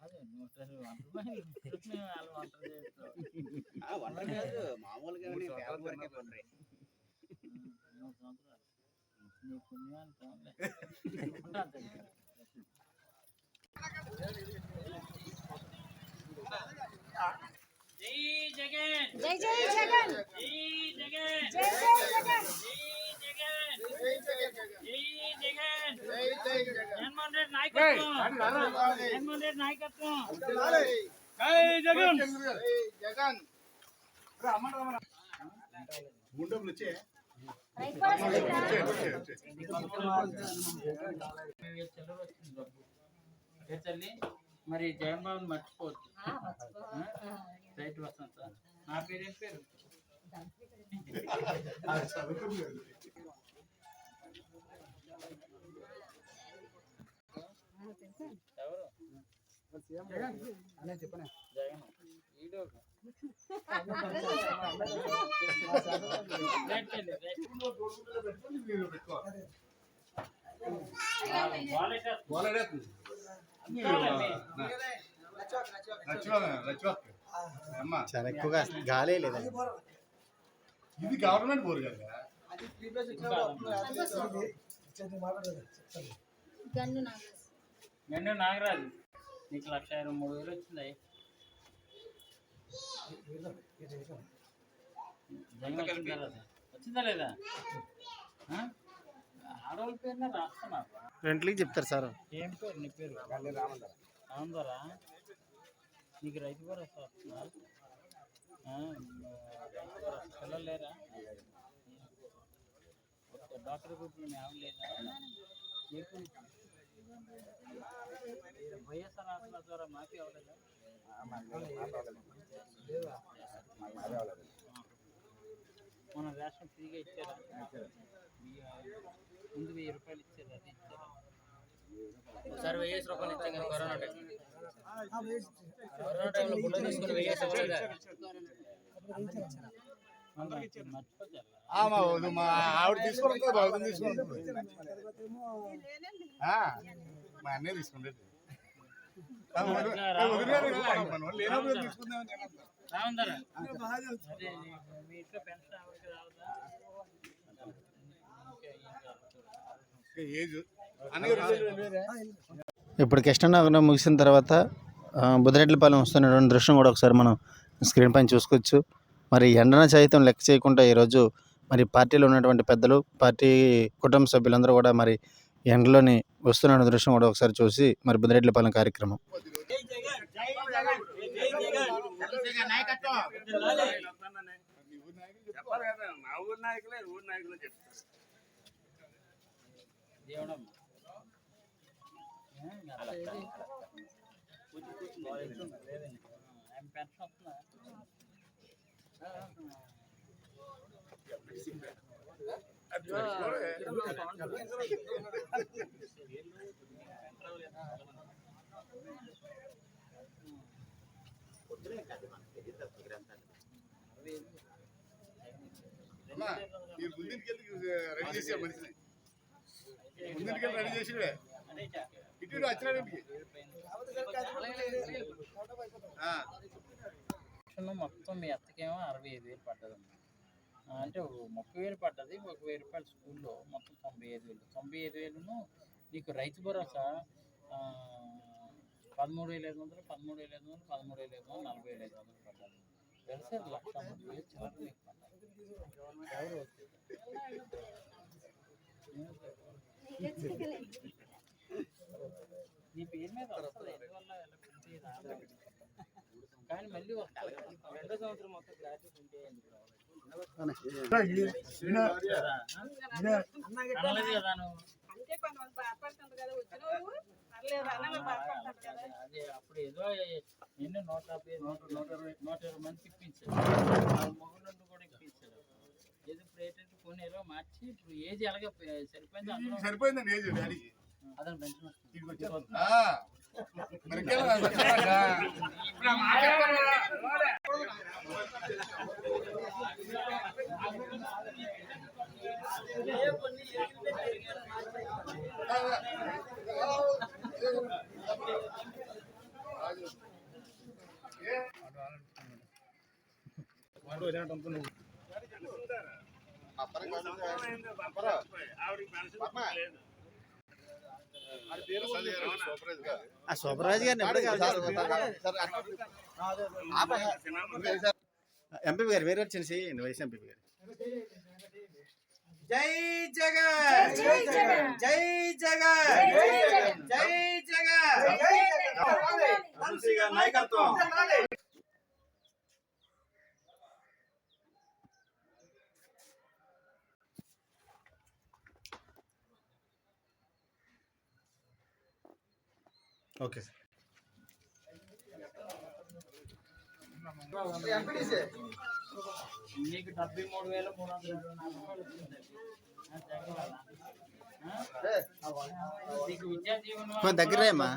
S3: అదే 120 1 రూపాయలు వాళ్ళు వంట చేస్తారు.
S6: మామూలుగా
S3: 3 సంవత్సరాలు నీ పుణ్యానికి ఉంటాను. జై జగన్,
S5: జై జై జగన్,
S3: జై జగన్,
S5: జై జై జగన్,
S3: జై జగన్, జై జగన్. జగన్మోహన్ రెడ్డి నాయకత్వం, జగన్మోహన్ రెడ్డి నాయకత్వం. జై జగన్,
S4: జగన్ గుండెలు వచ్చే
S5: రైతు భరోసా ఇచ్చారా?
S3: చిల్లర వచ్చింది డబ్బు. అదే తల్లి, మరి జగన్ బాబుని మర్చిపోవద్దు. రైతు వస్తాను సార్. నా పేరు ఏం పేరు? ఎవరు? జగన్. ఈడో
S2: చాలా ఎక్కువగా గాలే లేదా?
S4: ఇది గవర్నమెంట్ బోర్ కదా.
S3: గండు నాగరాజు నీకు 1,23,000 వచ్చింది. వచ్చిందా లేదా? ఆడవాళ్ళ పేరున రాస్తున్నా.
S2: రెంట్లకి చెప్తారు సార్.
S3: ఏం పేరు నీ పేరు? రామందరా. నీకు రైతు భరోసా వస్తుందా? పిల్లలు లేరా? డాక్టర్ గ్రూప్లో మేము లేదా? వైఎస్ఆర్ హాస్పిటల్ ద్వారా మాఫీ అవ్వలేదా? మన రేషన్ ఫ్రీగా ఇచ్చారా? ముందు 1000 రూపాయలు ఇచ్చారు, అది ఇచ్చారా? ఒకసారి 1000 రూపాయలు ఇచ్చాం కదా కరోనా టైం. కరోనా టైంలో గుడ్డ తీసుకుని 1000 ఇవ్వలేదా?
S4: మా ఆవిడ తీసుకుని బాగుంది తీసుకుని మా అన్నయ్య తీసుకుంటాడు తీసుకుందామని ఏజ్
S2: ఇప్పుడు కృష్ణనగరం ముగిసిన తర్వాత బుదిరెడ్లపాలెం వస్తున్నటువంటి దృశ్యం కూడా ఒకసారి మనం స్క్రీన్ పైన చూసుకోవచ్చు. మరి ఎండన సైతం లెక్క చేయకుండా ఈరోజు మరి పార్టీలో ఉన్నటువంటి పెద్దలు, పార్టీ కుటుంబ సభ్యులందరూ కూడా మరి ఎండలోని వస్తున్న దృశ్యం కూడా ఒకసారి చూసి మరి బుదిరెడ్లపాలెం కార్యక్రమం.
S6: చెప్పాలి కదా, మా ఊరు నాయకులే ఊరు నాయకులు చెప్తారు.
S4: ముందుకెళ్ళి రెడీ చేసే మనిషిని ముందుకెళ్ళి రెడీ చేసి ఇటు వచ్చినాడు
S3: మొత్తం మీ అత్తకేమో 65,000 పడ్డదమ్మా. అంటే 30,000 పడ్డది, 1,000 రూపాయలు స్కూల్లో, మొత్తం 95,000. 95,000 నీకు రైతు భరోసా 13,500, 13,500, 13,500, 40,500 పడ్డది. తెలిసే 1,30,000 చిల్లర మీకు పడ్డది. ఎవరు నీ పేరు మీద వస్తుంది, ఎందువల్ల కానీ మళ్ళీ వస్తుంది. 2వ సంవత్సరం మొత్తం గ్రాట్యుటీ ఉంటే అనలేదు కదా నువ్వు. అదే అప్పుడు ఏదో ఎన్నో 150, 120 మందికి ఇప్పించాడు, మొగుళ్ళను కూడా ఇప్పించాడు. ఏదో ఇప్పుడు ఏంటంటే కొన్ని ఏదో మార్చి ఇప్పుడు ఏజ్ ఎలాగ సరిపోయింది, అందులో
S4: సరిపోయిందండి ఏజ్ డాడీకి
S3: అతను పెన్షన్ వస్తుంది.
S2: సూపర్వైజ్ గారిని ఎంపీ గారు వేరే వచ్చేసి వైస్ ఎంపీ గారు.
S6: జై జగన్, జై జగన్, జై జగన్, జై జగన్, వంశీ గారి నాయకత్వం.
S2: Okay sir.
S3: నీకు 73,324 రూపాయలు నీకు విద్యా దీవెన
S2: దగ్గరేమ్మా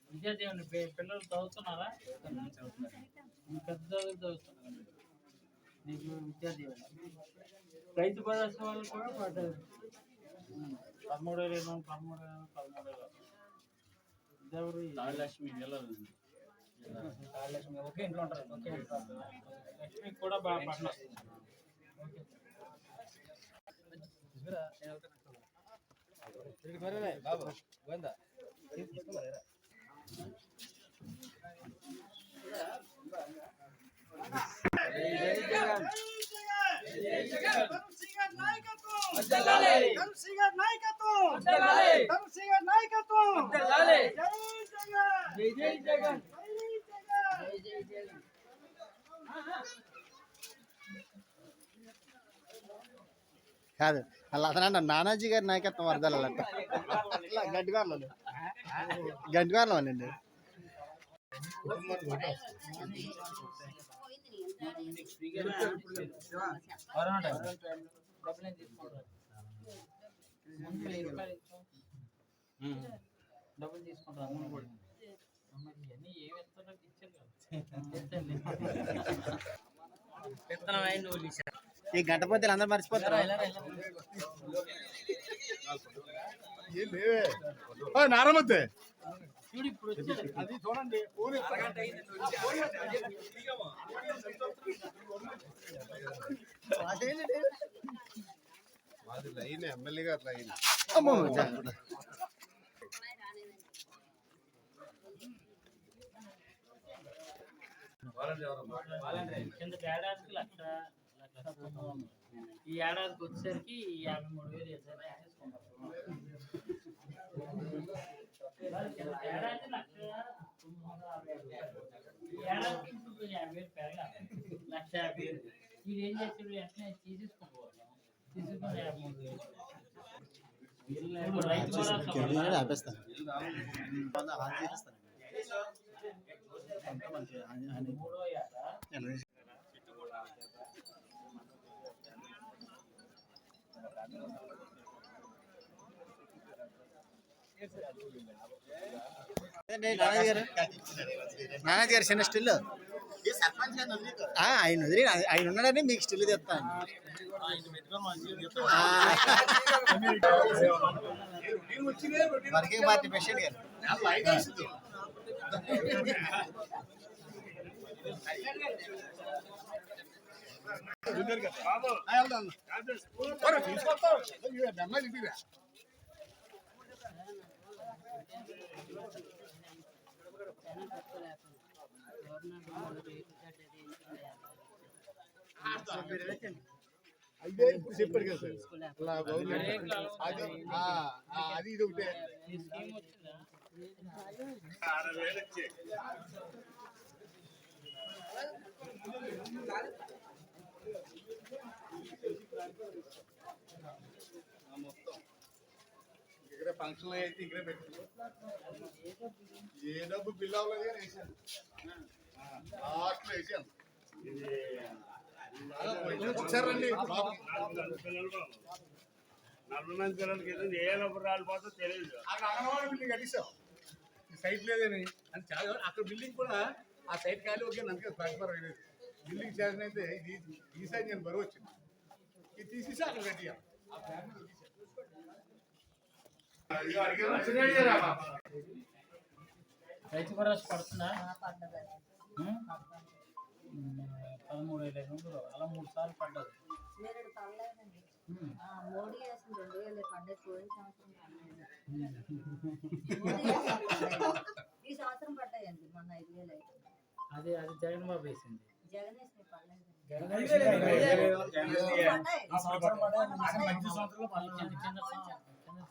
S3: విద్యా దీవెన పిల్లలు చదువుతున్నారా? పెద్ద చదువుతున్నారు. నీకు విద్యా దీవెన రైతు భరోసా వాళ్ళు కూడా పడ్డారు. 13,000, 13,000. ఎవరు లక్ష్మి లక్ష్మి ఒకే ఇంట్లో ఉంటారు. ఒకే ఇంట్లో లక్ష్మి కూడా బాగా పడుతుంది. బాబు గోవిందా
S2: కాదు అలా అతనంట నానాజీ గారి నాయకత్వం వరదలంట గడ్డివారలో అండి.
S3: డబ్బులు తీసుకుంటారు. ఇవన్నీ ఏమి ఇస్తారో ఇచ్చారు కదా.
S1: ఈ గణపతులు అందరూ మర్చిపోతారు.
S4: ఏం లేవే నారమద్దే
S3: అది చూడండి
S4: లైన్ ఎమ్మెల్యే గారు లైన్
S3: కింద ఏడాదికి లక్ష ఈ ఏడాదికి వచ్చేసరికి 53,000 ఏడాది లక్ష 960,000 ఈ ఏడాదికి ఇప్పుడు 50,000 పెరగాలి 1,50,000 ఇది ఏం చేసాడు వెంటనే తీసేసుకోవాలి తీసుకుని 53,000 రైతు భరోసా
S1: ఆపేస్తాను.
S3: మూడో ఏటా
S1: నానాజీ గారు చిన్న స్టిల్ ఆయన వదిలి ఆయన ఉన్నాడని మీకు స్టిల్ తెస్తాను. వర్కింగ్ పార్టీ ప్రెసిడెంట్ గారు
S4: అదే ఇప్పుడు చెప్పాడు కదా సార్ అలా గవర్నమెంట్ అది ఇది ఒకటే మొత్తం ఇక్కడే ఫంక్షన్ అయితే ఇక్కడే పెట్టారు. ఏ డబ్బు బిల్ అవ్వలేదు కానీ వేసాను లాస్ట్లో వేసాను. ఒకసారి రండి
S6: 40 మంది పిల్లలకి ఏ లోపల రాలిపోతే తెలియదు.
S4: అక్కడ అంగన్వాడీ బిల్డింగ్ కట్టిస్తాం సైట్ లేదని అని చాలా అక్కడ బిల్డింగ్ కూడా ఆ సైట్ ఖాళీ ఓకే అందుకే ప్లాట్ఫారం అయ్యేది. బిల్డింగ్ చేసిన అయితే ఇది ఈ సైడ్ నేను బరువు వచ్చింది ఇది తీసేసి అక్కడ కట్టియాలి.
S3: రైతు భరోసా పడుతుందా 13,500 అలా 3 సార్లు పడ్డది.
S5: మోడీ వేసిన 2,000 పండుగ పోయిన సంవత్సరం పడలేదు. ఈ సంవత్సరం పడ్డాయండి మొన్న 5,000 అయితే.
S3: అది జగన్ బాబు వేసింది.
S5: జగన్ వేసిన పడలేదు.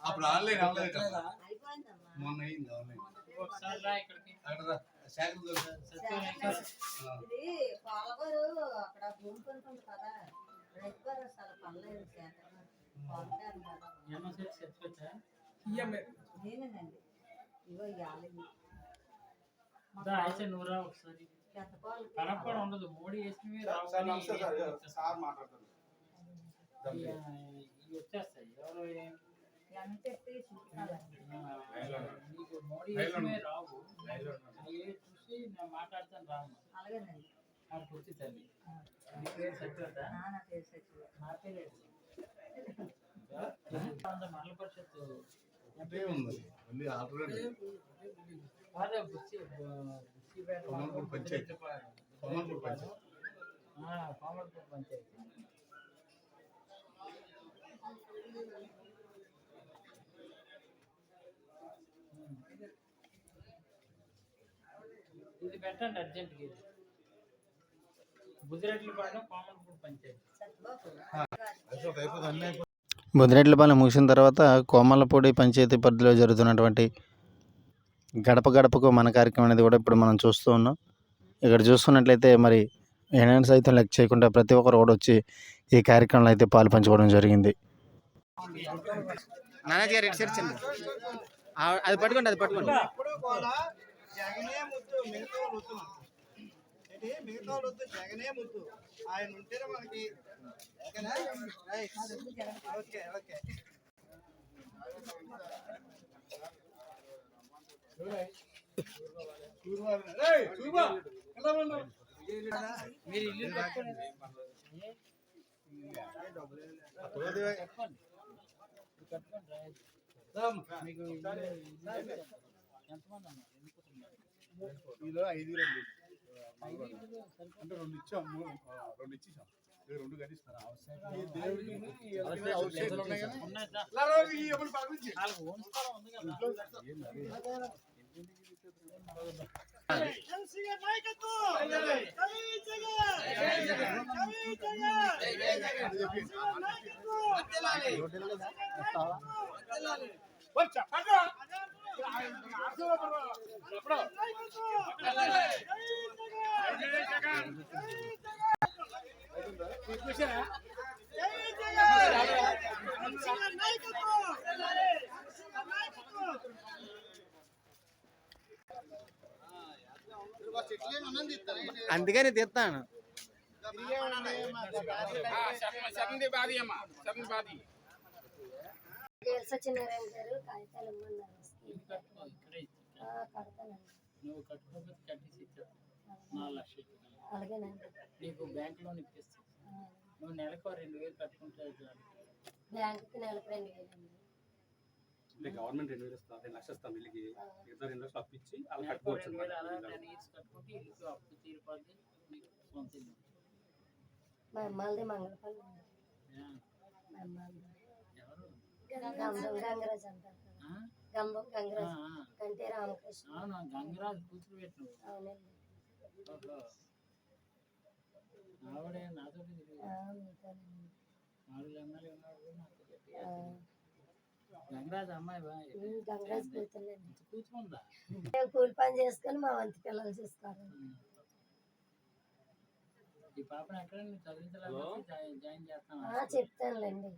S4: అప్పుడు ఆన్లైన్ అవ్వలేదు కదా
S5: అయిపోయిందమ్మా.
S4: మొన్న అయింది ఆన్లైన్
S3: ఒకసారి రా ఇక్కడికి.
S4: అక్కడ శాఖలు తెలుసా?
S5: ఇది పాలగారు అక్కడ భూమి కొనుక్కుంది కదా రైతు భరోసా పడలేదు శాతం పొందారు కదా
S3: ఎంఎస్ఎస్ చచ్చిపోచ్చా
S5: నేనేనండి ఇగో ఇవ్వాలి
S3: అయితే నువ్వు రా ఒకసారి.
S5: చెత్తపాలు
S3: కనపడ ఉండదు మోడీ వేసినవి రావు
S7: సార్
S3: కానీ
S7: నమస్తే సార్ సార్ మాట్లాడతాను.
S3: ఇవి వచ్చేస్తాయి. ఎవరు
S5: ఎంత చెప్పి చూపించాలండి.
S3: నీకు మోడీ వేసినవి రావు అవి చూసి నేను మాట్లాడతాను రాము.
S5: అలాగేనండి
S3: నాకు గుర్తు తల్లి నీ పేరు సత్యవత
S5: నాన్న పేరు సచివ
S3: నా పేరు మండల పరిషత్
S4: అంటే ఉంది మళ్ళీ ఆల్టర్నేటివ్
S3: కాదే
S4: కోమల్పూర్ పంచాయతీ కోమల్పూర్ పంచాయతీ
S3: కోమల్పూర్ పంచాయతీ. ఇది పెట్టండి అర్జెంట్గా. ఇది బుదిరెడ్లపాలెం కోమల్పూర్ పంచాయతీ.
S5: సత్యబాబు
S2: బుదిరెడ్లపాలెం ముగిసిన తర్వాత కోమలపూడి పంచాయతీ పరిధిలో జరుగుతున్నటువంటి గడప గడపకు మన కార్యక్రమం అనేది కూడా ఇప్పుడు మనం చూస్తూ ఉన్నాం. ఇక్కడ చూస్తున్నట్లయితే మరి ఏనాడు సైతం లెక్క చేయకుండా ప్రతి ఒక్కరు కూడా వచ్చి ఈ కార్యక్రమంలో అయితే పాలు పంచుకోవడం జరిగింది.
S1: నానాజీ గారు ఇటు సరిచండి అది పట్టుకోండి అది పట్టుకోండి.
S8: జగనే ముద్దు మిగతా వద్దు మిగతా వద్దు జగనే ముద్దు ఆయన ఉంటేనే మనకి ఓకే ఓకే
S3: మీరు ఇల్లు కట్టుకోండి. మీకు ఎంతమంది అన్నారు? ఎన్ని కుటుంబాలు?
S4: ఈలో 5 రండి అంటే 2 ఇచ్చాం 2 ఇచ్చేసాం 2 కట్టిస్తాం
S8: కేసీఆర్ నాయకత్వం జై జగన్ జై జగన్ కేసీఆర్
S2: అందుకని తెస్తాను.
S5: సత్యనారాయణ గారు కాగితాలు ఇమ్మన్నారు. కడతానండి.
S3: నువ్వు కట్టుకోకపోతే కట్టేసి ఇచ్చేస్తాను. 4 లక్షలు
S5: అలాగేనండి.
S3: నీకు బ్యాంక్ లోన్ ఇప్పిస్తాను. నువ్వు నెలకు 2,000 కట్టుకుంటే చాలు.
S5: బ్యాంకుకి నెలకు 2,000 అండి.
S9: అంటే గవర్నమెంట్ 2,000 ఇస్తుంది, 2 లక్షలు ఇస్తాం ఇల్లుకి, మిగతా 2 లక్షలు అప్పు ఇచ్చి అలా
S3: నెలకు
S9: కట్టుకోవచ్చు.
S3: 2,000 అలా 10 years కట్టుకుంటే ఇల్లుకి అప్పు తీరిపోద్ది. నీకు సొంత ఇల్లు.
S5: మా అమ్మాయిది మంగళపల్లి అండి.
S3: ఆ,
S5: మా అమ్మాయిది
S3: ఎవరు?
S5: గంగరాజు అంటారు కదా.
S3: ఆ?
S5: గంగరాజు
S3: ఆ,
S5: కంటే రామకృష్ణ.
S3: అవును గంగరాజు కూతురు పెట్టు.
S5: అవునండి.
S3: ఓహో, ఆవిడే నాతో తిరిగి
S5: మీతోనండి.
S3: 4 ఎమ్మెల్యే ఉన్నాడు కూడా నాతో గట్టిగా గంగరాజు అమ్మాయి బా
S5: గంగరాజు కూతుర్లండి.
S3: ఇంత కూతురు ఉందా?
S5: మేము కూలి పని చేసుకొని మా వంతు పిల్లలు చూసుకోవాలి.
S3: ఈ పాపను ఎక్కడ నువ్వు చదివించలేకపోతే జాయిన్ చేస్తాను.
S5: చెప్తానులేండి.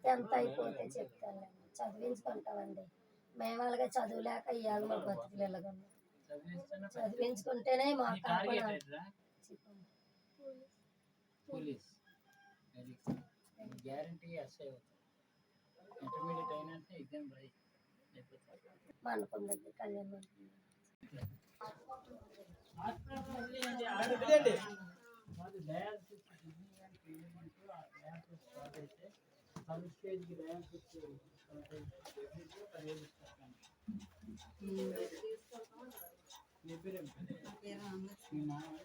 S5: 10th అయిపోతే చెప్తానులేండి. చదివించుకుంటామండి. మేము అలాగే చదువులేక ఇవ్వాలి మా బతుకులు ఎలాగన్నా. చదివించుకుంటేనే మా
S3: టార్గెట్ ఏంట్రా? Police. Very good. Guarantee SI అవుతాం. ఇంటర్మీడియట్ అయినంటే ఎగ్జామ్ రాయి అయిపోతుంది.
S5: మండపం దగ్గర కళ్యాణ మండపం.
S3: మాది డయాలసిస్ కిడ్నీ అండ్ ట్రీట్మెంట్. ఆ డయాలసిస్ స్టార్ట్ అయితే థర్డ్ స్టేజ్కి డయాలసిస్ స్టార్ట్ అయితే 10,000 ఇస్తాను. నీ పేరు ఏం పేరు? మీ నాన్న?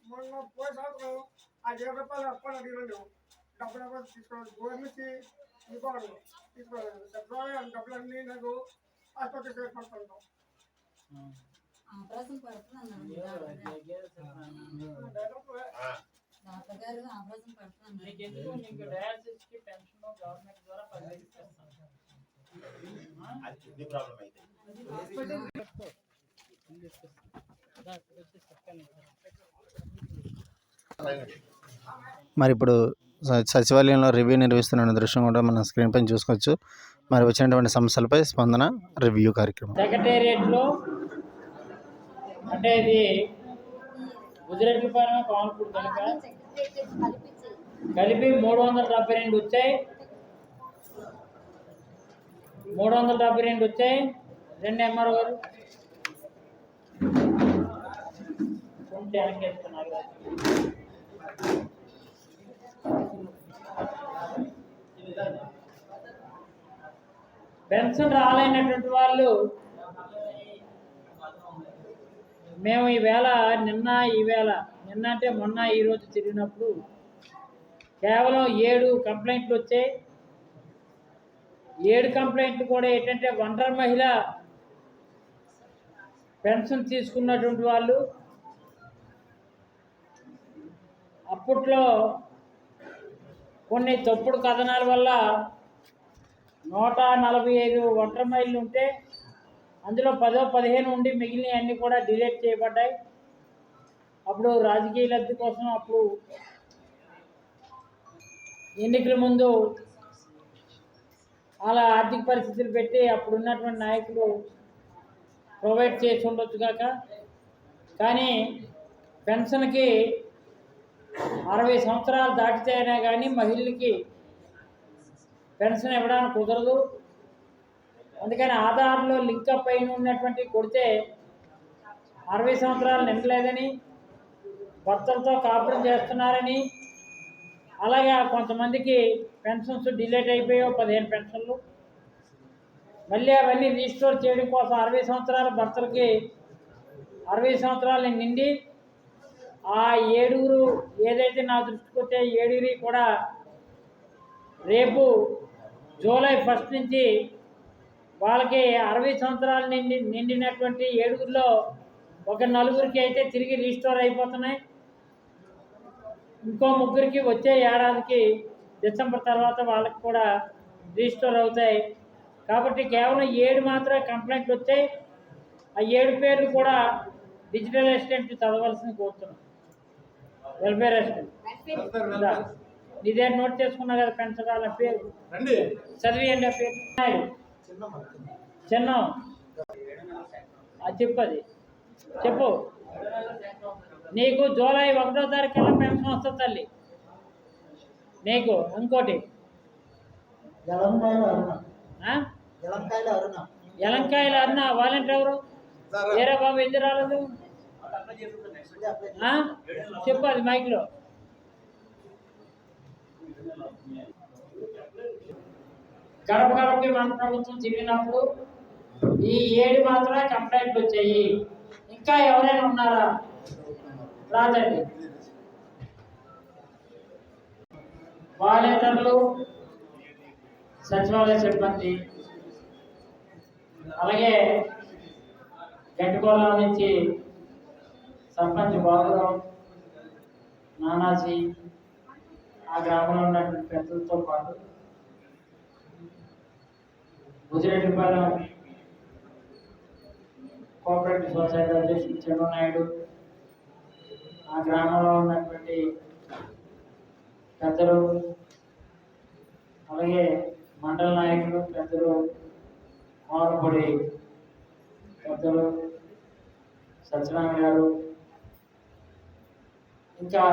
S8: మొన్న పోయే సంవత్సరం ఆ 20 రూపాయలు అప్పని అడిగినాను. డబ్బులు తీసుకోవాలి గవర్నమెంట్ ఇంకోడు తీసుకోవాలి. ఫిబ్రవరి డబ్బులన్నీ నాకు ఆసుపత్రి చేర్పడుతుంటాం.
S5: ఆపరేషన్ పడుతుంది డాక్టర్ గారు. ఆపరేషన్ పడుతుంది.
S3: నీకెందుకు నీకు డయాలసిస్కి పెన్షన్ గవర్నమెంట్ ద్వారా 10,000 ఇస్తాను.
S2: మరి ఇప్పుడు సచివాలయంలో రివ్యూ నిర్వహిస్తున్న దృశ్యం కూడా మనం స్క్రీన్ పైన చూసుకోవచ్చు. మరి వచ్చినటువంటి సమస్యలపై స్పందన రివ్యూ కార్యక్రమం.
S3: సెక్రటేరియట్లో అంటే ఇది గుజరాత్పాలెం కాన్పూర్ కనుక కలిపి 372 వచ్చాయి. 372 వచ్చాయి. 2 ఎంఆర్ఓ గారు వెనకేస్తున్నారు. పెన్షన్ రాలేనటువంటి వాళ్ళు మేము ఈవేళ నిన్న అంటే మొన్న ఈరోజు తిరిగినప్పుడు కేవలం 7 కంప్లైంట్లు వచ్చాయి. 7 కంప్లైంట్లు కూడా ఏంటంటే ఒంటరి మహిళ పెన్షన్ తీసుకున్నటువంటి వాళ్ళు అప్పట్లో కొన్ని తప్పుడు కథనాల వల్ల 145 ఒంటరి మహిళలు ఉంటే అందులో 10-15 ఉండి మిగిలిన అన్నీ కూడా డిలీట్ చేయబడ్డాయి. అప్పుడు రాజకీయ లబ్ధి కోసం అప్పుడు ఎన్నికల ముందు అలా ఆర్థిక పరిస్థితులు పెట్టి అప్పుడు ఉన్నటువంటి నాయకులు ప్రొవైడ్ చేసి ఉండొచ్చు కాక, కానీ పెన్షన్కి 60 సంవత్సరాలు దాటితేనే కానీ మహిళలకి పెన్షన్ ఇవ్వడానికి కుదరదు. అందుకని ఆధార్లో లింకప్ అయిన ఉన్నటువంటి కొడితే 60 సంవత్సరాలు నిండలేదని, భర్తలతో కాపురం చేస్తున్నారని, అలాగే కొంతమందికి పెన్షన్స్ డిలేట్ అయిపోయావు 15 పెన్షన్లు, మళ్ళీ అవన్నీ రీస్టోర్ చేయడం కోసం 60 సంవత్సరాల భర్తలకి 60 సంవత్సరాలు నిండి ఆ 7 ఏదైతే నా దృష్టికి వచ్చే 7 కూడా రేపు జూలై 1 నుంచి వాళ్ళకి 60 సంవత్సరాలు నిండినటువంటి 7లో ఒక 4 అయితే తిరిగి రీస్టోర్ అయిపోతున్నాయి. ఇంకో 3 వచ్చే ఏడాదికి డిసెంబర్ తర్వాత వాళ్ళకి కూడా రీస్టోర్ అవుతాయి. కాబట్టి కేవలం 7 మాత్రమే కంప్లైంట్లు వచ్చాయి. ఆ 7 పేర్లు కూడా డిజిటల్ అసిస్టెంట్ చదవాల్సింది కోరుతున్నాం. వెల్ఫేర్ అసిస్టెంట్ ఇదే నోట్ చేసుకున్నా కదా, పెంచడాల పేరు చదివియండి. ఆ పేరు చిన్న అది చెప్పు. నీకు జూలై 1వ తారీఖు కల్లా పెన్షన్ వస్తుంది తల్లి. నీకు ఇంకోటి ఎలంకాయలు అన్న వాలంటీర్ ఎవరు? ఏరా బాబు ఎందుకు రాలేదు? చెప్పు అది మైక్లో. గడప గడపకి మన ప్రభుత్వం తిరిగినప్పుడు ఈ 7 మాత్రమే కంప్లైంట్లు వచ్చాయి. ఇంకా ఎవరైనా ఉన్నారా? రాదండి. వాలంటీర్లు, సచివాలయ సిబ్బంది, అలాగే గట్టికోలం నుంచి సర్పంచ్ బాబురావు, నానాజీ, ఆ గ్రామంలో ఉన్నటువంటి పెద్దలతో పాటు బుజిరెడ్డిపాలెం కోఆపరేటివ్ సొసైటీ అధ్యక్షుడు చెన్ననాయుడు, ఆ గ్రామంలో ఉన్నటువంటి పెద్దలు, అలాగే మండల నాయకులు పెద్దలు, మారుపొడి పెద్దలు, సత్యనారాయణ గారు, ఇంకా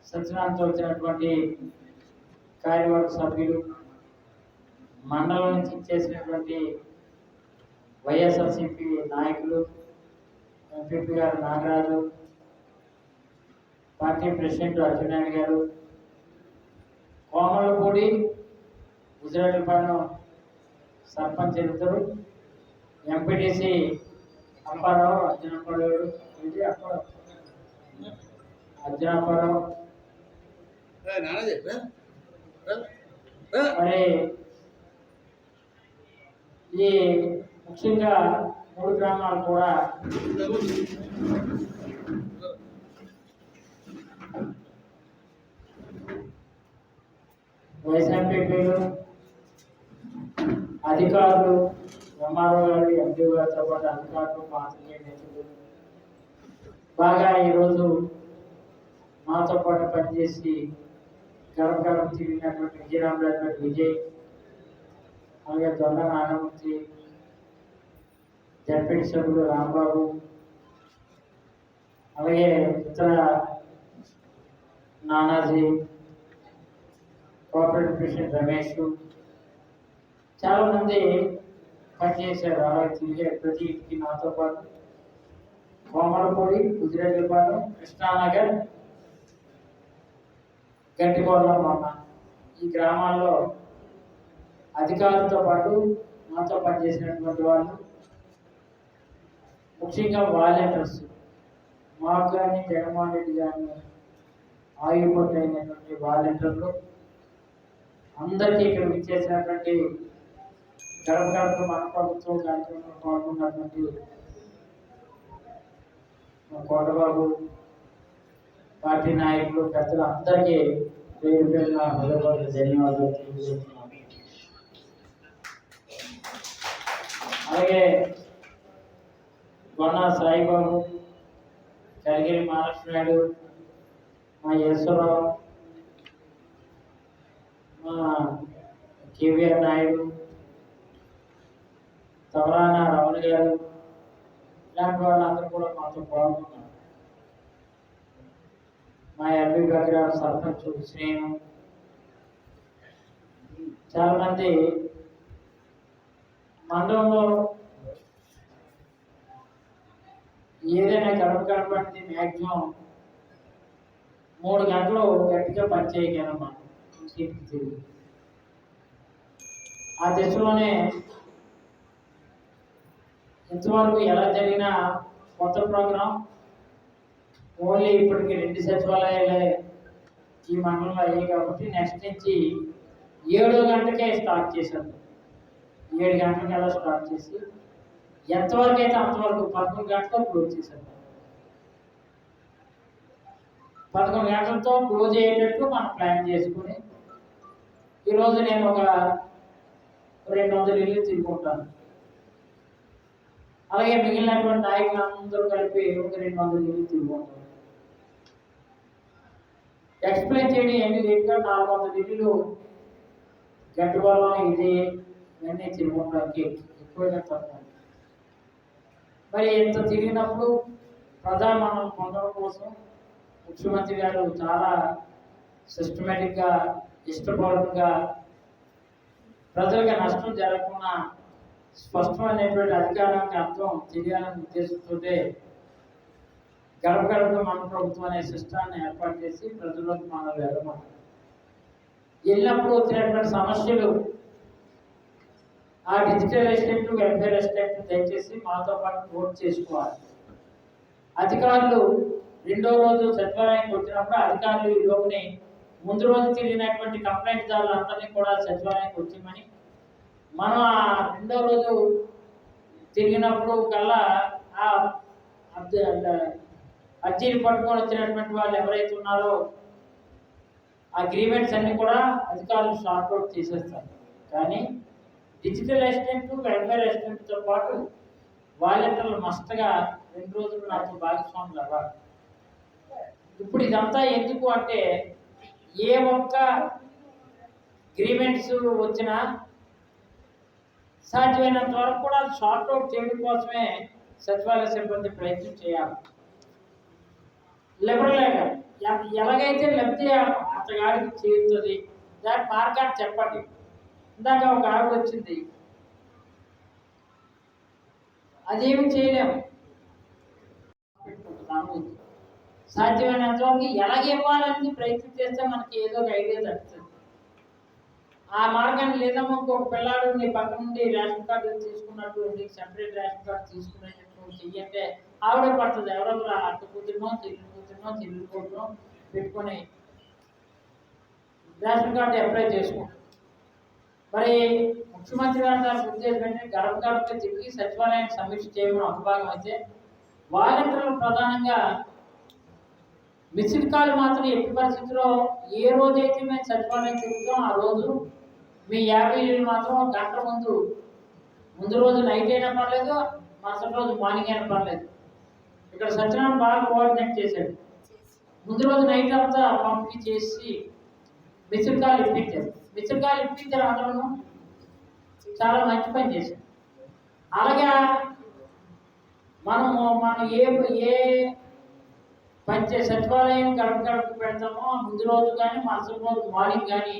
S3: సత్యనారాయణతో వచ్చినటువంటి కార్యవర్గ సభ్యులు, మండలం నుంచి ఇచ్చేసినటువంటి వైఎస్ఆర్సీపీ నాయకులు, ఎంపీపీ గారు నాగరాజు, పార్టీ ప్రెసిడెంట్ అర్జునాయుడు గారు, కోమలపూడి గుజరాత్పాలెం సర్పంచ్ ఇద్దరు, ఎంపీటీసీ అప్పారావు, అర్జునప్పారావు, అర్జునప్పారావు, మరి ఈ ముఖ్యంగా 3 గ్రామాలు కూడా వైఎస్ఆర్పీలు, అధికారులు, ఎంఆర్ఓ గారు, ఎంపీ గారితో పాటు అధికారులు, పాత్రికేయ నేతలు బాగా ఈరోజు మాతో పాటు పనిచేసి గడప గడప తిరిగినటువంటి విజయరామరాజు విజయ్, అలాగే దొంగ నాగమూర్తి, జడ్పీటీ సభ్యులు రాంబాబు, అలాగే ఇతర నానాజీ, కోఆపరేటివ్ ప్రెసిడెంట్ రమేష్, చాలామంది పనిచేశారు. అలాగే తిరిగే ప్రతి ఇంటికి నాతో పాటు కోమలపూడి, గుజరాత్పాలెం, కృష్ణానగర్, గట్టికోలం, ఈ గ్రామాల్లో అధికారులతో పాటు నాతో పనిచేసినటువంటి వాళ్ళు, ముఖ్యంగా వాలంటీర్స్, మాకు కానీ జగన్మోహన్ రెడ్డి కానీ ఆయుపట్టు అయినటువంటి వాలంటీర్లు అందరికీ ఇక్కడ ఇచ్చేసినటువంటి గడప గడప మన ప్రభుత్వం కార్యక్రమంలో పాల్గొన్నటువంటి కోటబాబు, పార్టీ నాయకులు, పెద్దలు అందరికీ పేరు పేరున హృదయపూర్వక ధన్యవాదాలు తెలియజేస్తున్నాను. అలాగే గొన్నా సాయిబాబు, కలిగిరి మహాలక్ష్మి నాయుడు, మా ఈశ్వరరావు, కేవీఆర్ నాయుడు, తవరాన రావుల గారు, ఇలాంటి వాళ్ళందరూ కూడా మాతో పాల్గొన్నారు. మా ఎంపీ దగ్గర సర్పంచ్ శ్రీను, చాలా మంది మండలంలో ఏదైనా గడపండి మ్యాక్సిమం 3 గంటలు గట్టిగా పనిచేయగలం మనం ఇంటికి తిరిగి. ఆ దశలోనే ఇంతవరకు ఎలా జరిగినా కొత్త ప్రోగ్రాం ఓన్లీ ఇప్పటికి 2 సచివాలయాలే ఈ మండలంలో అయ్యాయి కాబట్టి నెక్స్ట్ నుంచి 7 గంటలకే స్టార్ట్ చేశారు. 7 గంటలకల్లా స్టార్ట్ చేసి ఎంతవరకు అయితే అంతవరకు 11 గంటలకు క్లోజ్ చేశారు. 11 గంటలతో క్లోజ్ అయ్యేటట్టు మనం ప్లాన్ చేసుకుని ఈరోజు నేను ఒక 200 ఇల్లు తిరుగుకుంటాను. అలాగే మిగిలినటువంటి నాయకులందరూ కలిపి ఒక 200 ఇల్లు తిరుగుకుంటాను. ఎక్స్ప్లెయిన్ చేయడం ఏంటి లేట్గా 400 ఇల్లు గట్టుబలం ఇది ఇవన్నీ తిరుగుకోవడానికి ఎక్కువగా తక్కువ. మరి ఇంత తిరిగినప్పుడు ప్రజామరణం పొందడం కోసం ముఖ్యమంత్రి గారు చాలా సిస్టమేటిక్గా ఇష్టపూర్వకంగా ప్రజలకు నష్టం జరగకుండా స్పష్టమైనటువంటి అధికారానికి అర్థం తెలియాలనే ఉద్దేశంతో గడప గడప మన ప్రభుత్వం అనే సిస్టాన్ని ఏర్పాటు చేసి ప్రజల్లోకి మనం వెళ్ళమంటారు. వెళ్ళినప్పుడు వచ్చినటువంటి సమస్యలు ఆ డిజిటల్ అసిస్టెంట్, వెల్ఫేర్ అసిస్టెంట్ దయచేసి మాతో పాటు నోట్ చేసుకోవాలి. అధికారులు 2వ రోజు సచివాలయానికి వచ్చినప్పుడు అధికారులు ఈ లోపుని ముందు రోజు తిరిగినటువంటి కంప్లైంట్ దారులందరినీ కూడా సచివాలయానికి వచ్చామని, మనం ఆ 2వ రోజు తిరిగినప్పుడు కల్లా ఆ అర్జీని పట్టుకొని వచ్చినటువంటి వాళ్ళు ఎవరైతే ఉన్నారో ఆ అగ్రిమెంట్స్ అన్ని కూడా అధికారులు షార్ట్అవుట్ చేసేస్తారు. కానీ డిజిటల్ అసిస్టెంట్, వెల్ఫేర్ అసిస్టెంట్తో పాటు వాలంటీర్లు మస్తుగా 2 రోజులు నాతో భాగస్వాములు అవ్వాలి. ఇప్పుడు ఇదంతా ఎందుకు అంటే ఏ ఒక్క అగ్రిమెంట్స్ వచ్చినా సాధ్యమైనంత వరకు కూడా షార్ట్అవుట్ చేయడం కోసమే సచివాలయ సిబ్బంది ప్రయత్నం చేయాలి. లిబరల్గా ఎలాగైతే లబ్ధి అతగాడికి చేరుతుంది దాని మార్గాన్ని చెప్పండి. ఇందాక ఒక ఆవిడ వచ్చింది, అదేమి చేయలేము. సాధ్యమైనంత వరకు ఎలాగ ఇవ్వాలని ప్రయత్నం చేస్తే మనకి ఏదో ఒక ఐడియా తగ్గుతుంది. ఆ మార్గాన్ని లేదమ్మా ఇంకొక పిల్లాడు నీ పక్క నుండి రేషన్ కార్డు తీసుకున్నట్టు నీకు సెపరేట్ రేషన్ కార్డు తీసుకునేటట్టు చెయ్యంటే ఆవిడే పడుతుంది. ఎవరో అటు కూతురునో చెల్లి కూతురునో పెట్టుకొని రేషన్ కార్డు అప్లై చేసుకుంటాం. మరి ముఖ్యమంత్రి గారు దాని ఉద్దేశం ఏంటంటే గడప గడప తిరిగి సచివాలయాన్ని సమీక్ష చేయడం ఒక భాగం అయితే వాలంటీర్లు ప్రధానంగా మిస్డ్ కాల్ మాత్రం ఎట్టి పరిస్థితుల్లో ఏ రోజైతే మేము సచివాలయం తిరుగుతాం ఆ రోజు మీ 50 ఇల్లు మాత్రం గంట ముందు రోజు నైట్ అయినా పర్లేదు, మరుసటి రోజు మార్నింగ్ అయినా పర్లేదు. ఇక్కడ సత్యనారాయణ బాగా కోఆర్డినేట్ చేశాడు. ముందు రోజు నైట్ అంతా పంపిణీ చేసి మిస్డ్ కాల్ ఇప్పించారు. మిస్డ్ కాల్ ఇప్పించారు, అందరూ చాలా మంచి పని చేశారు. అలాగే మనం ఏ సచివాలయం గడప గడప పెడతామో ముందు రోజు కానీ మరుసటి రోజు మార్నింగ్ కానీ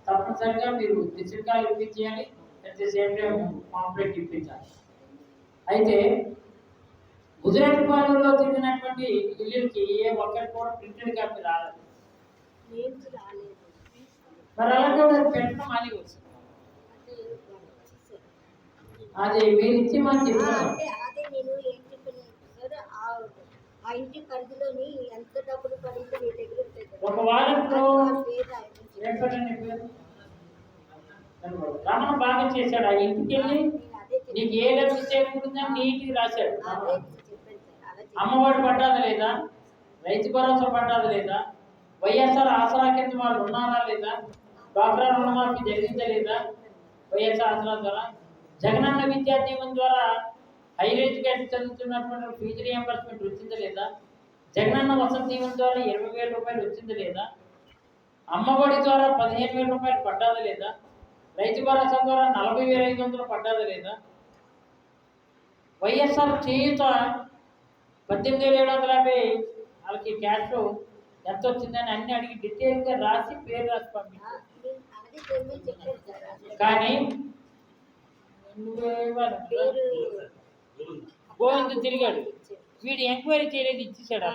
S3: తప్పనిసరిగా మీరు మిస్డ్ కాల్ ఇప్పించాలి, at the same time pamphlet ఇప్పించాలి. అయితే గుజరాత్పాలెంలో తిరిగినటువంటి ఇల్లుకి ఏ ఒక్కరికి కూడా ప్రింటెడ్ కాపీ రాలేదు. మరి అలాగే పెట్టడం అని వచ్చింది. అది మీరు ఇచ్చి మనం చెప్తున్నాం. ఒక వారంలో రమణ బాగా చేశాడు. ఆ ఇంటికి వెళ్ళి నీకు ఏ లబ్ధి చేకూరుతుందని నీటికి రాశాడు. అమ్మఒడి పడ్డాది లేదా, రైతు భరోసా పడ్డాది లేదా, వైఎస్ఆర్ ఆసరా కింద వాళ్ళు ఉన్నారా లేదా, డ్వాక్రా రుణమాఫీ జరిగిందా లేదా, వైఎస్ఆర్ ఆసరా ద్వారా జగనన్న విద్యా దీవెన ద్వారా హైయర్ ఎడ్యుకేషన్ చదువుతున్నటువంటి ఫీజు రియంబర్స్మెంట్ వచ్చిందా లేదా, జగనన్న వసతి దీవెన ద్వారా 20,000 రూపాయలు వచ్చిందా లేదా, అమ్మఒడి ద్వారా 15,000 రూపాయలు పడ్డాదా లేదా? రైతు భరోసా ద్వారా 40,500 పడ్డాదా లేదా? వైఎస్ఆర్ చేయుత 18,750 వాళ్ళకి క్యాష్ ఎంత వచ్చిందని అన్ని అడిగి డీటెయిల్గా రాసి పేరు రాసి పంపించారు.
S5: అది పేమెంట్ చెప్పారు సార్.
S3: కానీ గోవింద్ తిరిగాడు, వీడు ఎంక్వైరీ చేయలేదు, ఇచ్చేసాడు.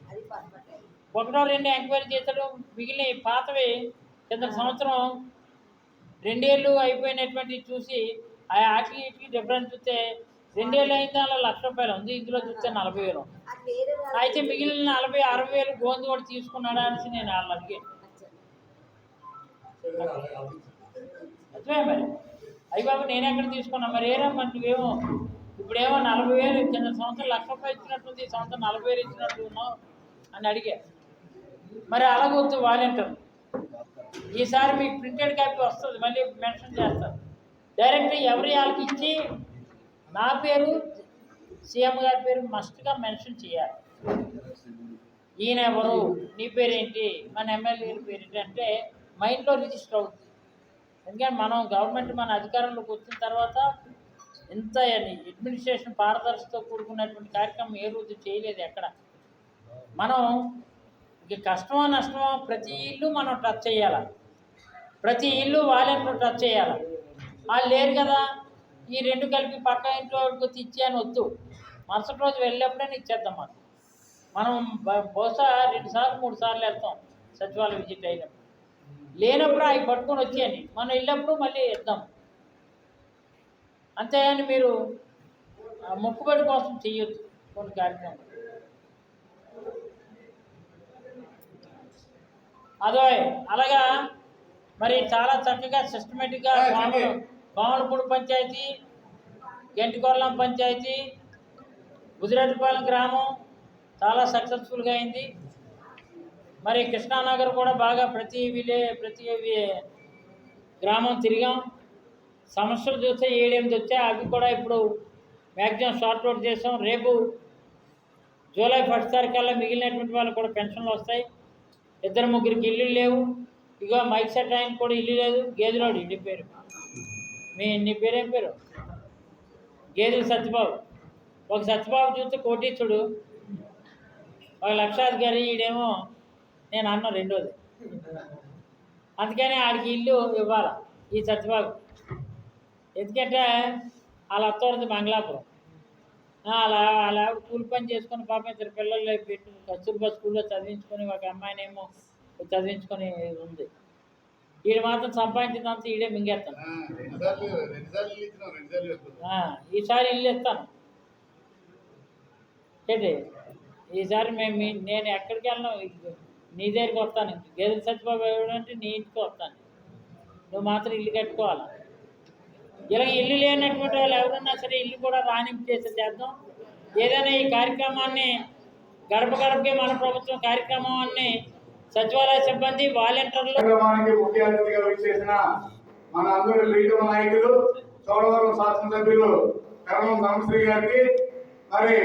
S5: అది పర్ఫెక్ట్.
S3: ఒకటో రెండు ఎంక్వైరీ చేశాడు, మిగిలిన పాతవి కింద సంవత్సరం 2 ఏళ్ళు అయిపోయినటువంటి చూసి ఆ ఆటికి ఇటుకి డిఫరెన్స్ చూస్తే 2 ఏళ్ళు అయిన దానిలో ₹1,00,000 ఉంది, ఇందులో చూస్తే 40,000 ఉంది. అయితే మిగిలిన 40,000-60,000 గోందు కూడా తీసుకున్నాడా అనేసి నేను వాళ్ళని అడిగాను. అదే మరి అయ్యి బాబు నేను ఎక్కడ తీసుకున్నా మరి ఏరా మరి నువ్వేమో ఇప్పుడేమో 40,000 కింద సంవత్సరం ₹1,00,000 ఇచ్చినట్టుంది, ఈ సంవత్సరం 40,000 ఇచ్చినట్టు ఉన్నావు అని అడిగా. మరి అలాగొద్దు వాలంటీర్, ఈసారి మీకు ప్రింటెడ్ కాపీ వస్తుంది, మళ్ళీ మెన్షన్ చేస్తారు. డైరెక్ట్ ఎవరి వాళ్ళకి ఇచ్చి నా పేరు సీఎం గారి పేరు మస్ట్గా మెన్షన్ చేయాలి. ఈయన ఎవరు, నీ పేరేంటి, మన ఎమ్మెల్యే పేరేంటి అంటే మైండ్లో రిజిస్టర్ అవుతుంది. ఎందుకంటే మనం గవర్నమెంట్ మన అధికారంలోకి వచ్చిన తర్వాత ఇంత అడ్మినిస్ట్రేషన్ పారదర్శకతో కూడుకున్నటువంటి కార్యక్రమం ఏ రోజు చేయలేదు ఎక్కడ. మనం ఇక కష్టమో నష్టమో ప్రతి ఇల్లు మనం టచ్ చేయాలి, ప్రతి ఇల్లు వాలంటీర్ టచ్ చేయాలి. వాళ్ళు లేరు కదా, ఈ 2 కలిపి పక్క ఇంట్లో ఇచ్చి అని వద్దు, మరుసటి రోజు వెళ్ళేప్పుడైనా ఇచ్చేద్దాం. మనం బహుశా 2 సార్లు 3 సార్లు వెళ్తాం సచివాలయం విజిట్ అయినప్పుడు, లేనప్పుడు అవి పట్టుకొని వచ్చేయండి, మనం వెళ్ళినప్పుడు మళ్ళీ ఇద్దాం. అంతేగాని మీరు మొక్కుబడి కోసం చేయొద్దు కొన్ని కార్యక్రమాలు. అదో అలాగా మరి చాలా చక్కగా సిస్టమేటిక్గా కోమలపూడి పంచాయతీ, గంటికొల్లం పంచాయతీ, గుజరాటిపాలెం గ్రామం చాలా సక్సెస్ఫుల్గా అయింది. మరి కృష్ణానగర్ కూడా బాగా ప్రతి గ్రామం తిరిగాం. సమస్యలు చూస్తే 7-8 వచ్చాయి, అవి కూడా ఇప్పుడు మ్యాక్సిమం షార్ట్ అవుట్ చేసాం. రేపు జూలై 1 తారీఖుల్లో మిగిలినటువంటి వాళ్ళకి కూడా పెన్షన్లు వస్తాయి. 2-3 ఇల్లు లేవు, ఇగో మైక్ సెట్ ఆయన కూడా ఇల్లు లేదు. గేదెలోడు ఇంటి పేరు, నీ పేరేం పేరు? గేదెల సత్యబాబు. ఒక సత్యబాబు చూస్తే కోటీశ్వరుడు, ఒక లక్షాధికారి, ఈడేమో నేను అన్న రెండోది. అందుకని ఆడికి ఇల్లు ఇవ్వాలి ఈ సత్యబాబు. ఎందుకంటే వాళ్ళ అత్తవరది మంగళాపురం, అలా కూలి పని చేసుకొని పాపం 2 పిల్లలు పెట్టి కస్తూర్బా స్కూల్లో చదివించుకొని ఒక అమ్మాయినేమో చదివించుకొని ఉంది. వీడు మాత్రం సంపాదించినంత ఈడే మింగేస్తాను. ఈసారి ఇల్లు ఇస్తాను ఏంటి, ఈసారి నేను ఎక్కడికి వెళ్ళను, నీ దగ్గరికి వస్తాను. గేదెల సత్యబాబు ఎవడంటే నీ ఇంటికి వస్తాను, నువ్వు మాత్రం ఇల్లు కట్టుకోవాలి. ఇలా ఇల్లు లేనటువంటి వాళ్ళు ఎవరన్నా సరే ఇల్లు కూడా రాణించేసి చేద్దాం. ఏదైనా ఈ కార్యక్రమాన్ని గడప గడపకే మన ప్రభుత్వం కార్యక్రమాన్ని సచివాలయ సిబ్బంది వాలంటీర్లు
S4: ముఖ్య అతిథిగా విచ్చేసిన మన అందరి లీడర్ నాయకులు చోడవరం శాసనసభ్యులు కరణం ధర్మశ్రీ గారికి, మరి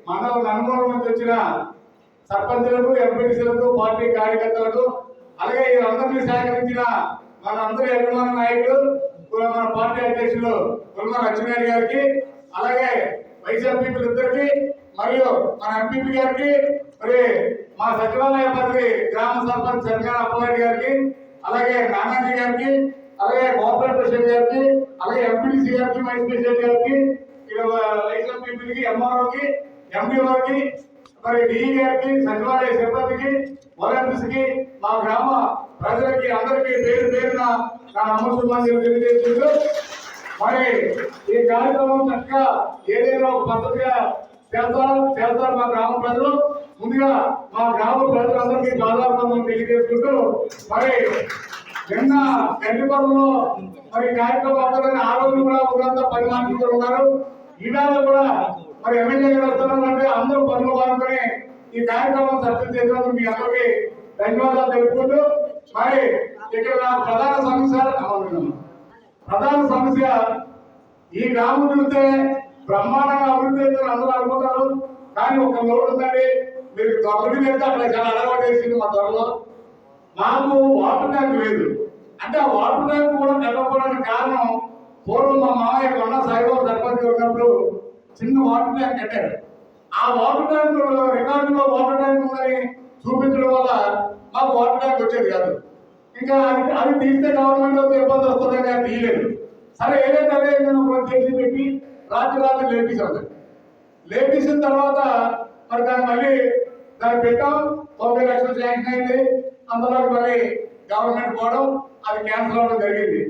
S4: మండల అనుభవం నుంచి వచ్చిన సర్పంచులకు, ఎంపీటీసీలకు, పార్టీ కార్యకర్తలకు, అలాగే వీరందరినీ సేకరించిన మన అందరి అభిమాన నాయకులు, మన పార్టీ అధ్యక్షులు కుల్మ లక్ష్మీనారాయణ గారికి, అలాగే వైస్ ఎంపీపీలు ఇద్దరికి, మరియు మన ఎంపీపీ గారికి, మరి మా సచివాలయ పరిధి గ్రామ సర్పంచ్ శంకర అప్పలరెడ్డి గారికి, అలాగే నానాజీ గారికి, అలాగే కోఆపరేటివ్ ప్రెసిడెంట్ గారికి, అలాగే ఎంపీటీసీ గారికి, వైస్ ప్రెసిడెంట్ గారికి, వైస్ ఎంపీపీలకి, ఎంఆర్ఓకి, ఎంపీఓకి, మరి డిఈ గారికి, సచివాలయ సిబ్బందికి, వాలంటీర్స్ కి, మా గ్రామ ప్రజలకి అందరికీ పేరు పేరున నా నమస్కారం తెలియజేస్తూ, మరి ఈ కార్యక్రమం చక్కగా ఏదైనా ఒక పద్ధతిగా చేస్తారు మా గ్రామ ప్రజలు. ముందుగా మా గ్రామ ప్రజలందరికీ బాధాపడం తెలియజేసుకుంటూ, మరి నిన్న గంటిపల్లిలో మరి కార్యక్రమం అవ్వాలని ఆ రోజు కూడా ఊరంతా పరిమాణించుతూ ఉన్నారు. ఈవేళ కూడా మరి ఎమ్మెల్యే గారు వస్తున్నారంటే అందరూ పనులు పాల్గొని ఈ కార్యక్రమం సక్సెస్ చేసినందుకు మీ అందరికీ ధన్యవాదాలు తెలుపుకుంటూ, మరి ఇక్కడ నా ప్రధాన సమస్య ఈ గ్రామం చూస్తే బ్రహ్మాండంగా అభివృద్ధి అయితే అందరూ అనుకుంటారు. కానీ ఒక లోటు ఉందండి, మీరు దొరకది అయితే అక్కడ చాలా అలవాటు వేసింది మా త్వరలో. మాకు వాటర్ ట్యాంక్ లేదు. అంటే ఆ వాటర్ ట్యాంక్ కూడా కట్టకపోవడానికి కారణం, పూర్వం మా మామయ్య కొండ సాయిబాబు సర్పంచ్ ఉన్నప్పుడు చిన్న వాటర్ ట్యాంక్ కట్టారు. ఆ వాటర్ ట్యాంక్ రికార్డులో వాటర్ ట్యాంక్ ఉందని చూపించడం వల్ల మాకు వాటర్ ట్యాంక్ వచ్చేది కాదు. ఇంకా అది తీస్తే గవర్నమెంట్ ఇబ్బంది వస్తుందని అది తీయలేదు. సరే ఏదైతే నేను చేసి పెట్టి రాత్రి లేపించాం. లేపించిన తర్వాత మరి దాన్ని పెట్టాం. 90 లక్షలు శాంక్షన్ అయింది. అందులో మళ్ళీ గవర్నమెంట్ పోవడం, అది క్యాన్సిల్ అవ్వడం జరిగింది.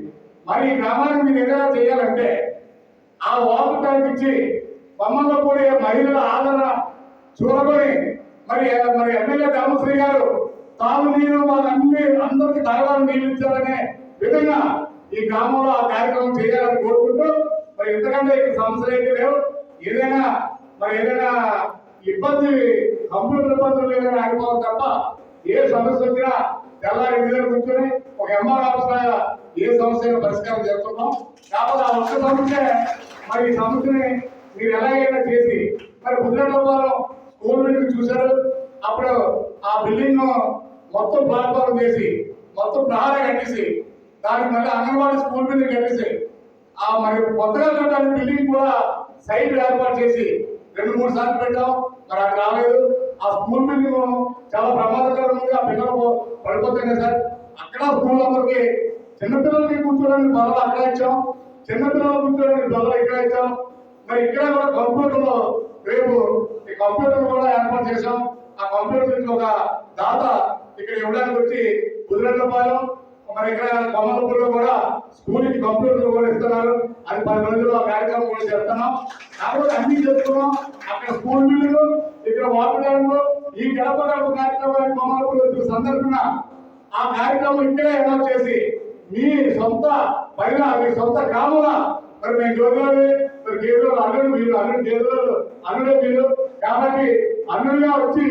S4: మరి ఈ గ్రామానికి మీరు ఏదైనా చేయాలంటే ఆ వాటర్ ట్యాంక్ ఇచ్చి బొమ్మల్లో కూడే మహిళల ఆదరణ చూడకొని మరి ఎమ్మెల్యే ధర్మశ్రీ గారు తాగునీరు అందరికి తాగడానికి నీళ్ళు ఇచ్చారనే విధంగా ఈ గ్రామంలో ఆ కార్యక్రమం చేయాలని కోరుకుంటూ, మరి ఎందుకంటే ఇక్కడ సమస్యలు అయితే లేవు. ఏదైనా ఇబ్బంది, కంప్యూటర్ ఇబ్బందులు ఏదైనా ఆగిపోవాలి తప్ప ఏ సమస్య వచ్చినా తెల్లారి దగ్గర కూర్చొని ఒక ఎంఆర్ ఆఫీస్ ఏ సమస్యను పరిష్కారం చేస్తున్నాం. కాబట్టి ఆ ఒక్క సమస్య, మరి ఈ సమస్యని మీరు ఎలాగైనా చేసి మరి బుద్ధరాజపాలెం స్కూల్ బిల్డింగ్ చూశారు. అప్పుడు ఆ బిల్డింగ్ మొత్తం ప్లాట్ఫారం చేసి మొత్తం ప్రహారం కట్టేసి దానికి మళ్ళీ అంగన్వాడీ స్కూల్ బిల్డింగ్ కట్టేసి ఆ మరి కొత్తగా కట్టాలని బిల్డింగ్ కూడా సైట్ ఏర్పాటు చేసి 2-3 సార్లు పెట్టాం. మరి అది రాలేదు. ఆ స్కూల్ బిల్డింగ్ చాలా ప్రమాదకరంగా ఆ పిల్లలు పడిపోతున్నాయి సార్. అక్కడ స్కూల్ అందరికి చిన్నపిల్లలకి కూర్చోడానికి బదులు అక్కడ ఇచ్చాం, చిన్నపిల్లలు కూర్చోడానికి బదులు ఇక్కడ ఇచ్చాం. మరి ఇక్కడ కూడా కంప్యూటర్లో రేపు ఈ కంప్యూటర్ కూడా ఏర్పాటు చేశాం. ఆ కంప్యూటర్ నుంచి ఒక దాత ఇక్కడ ఇవ్వడానికి వచ్చి కుదిరెడ్లపాలెం మరి ఇక్కడ కొమ్మలపూర్లో కూడా స్కూల్కి కంప్యూటర్ కూడా ఇస్తున్నారు. అది 10 రోజుల్లో ఆ కార్యక్రమం కూడా చేస్తున్నాం. కాబట్టి అన్ని చేస్తున్నాం. అక్కడ స్కూల్ బిల్డింగ్, ఇక్కడ వాటర్ ట్యాంక్, ఈ గడప కార్యక్రమాన్ని కొమ్మలపూర్ వచ్చిన సందర్భంగా ఆ కార్యక్రమం ఇక్కడే అమలు చేసి మీ సొంత పైన మీ సొంత గ్రామంలో మరి మేము జోగులోని మరి గేదెలు అల్లుడు మీరు అల్లుడే మీరు కాబట్టి అల్లుడిగా వచ్చి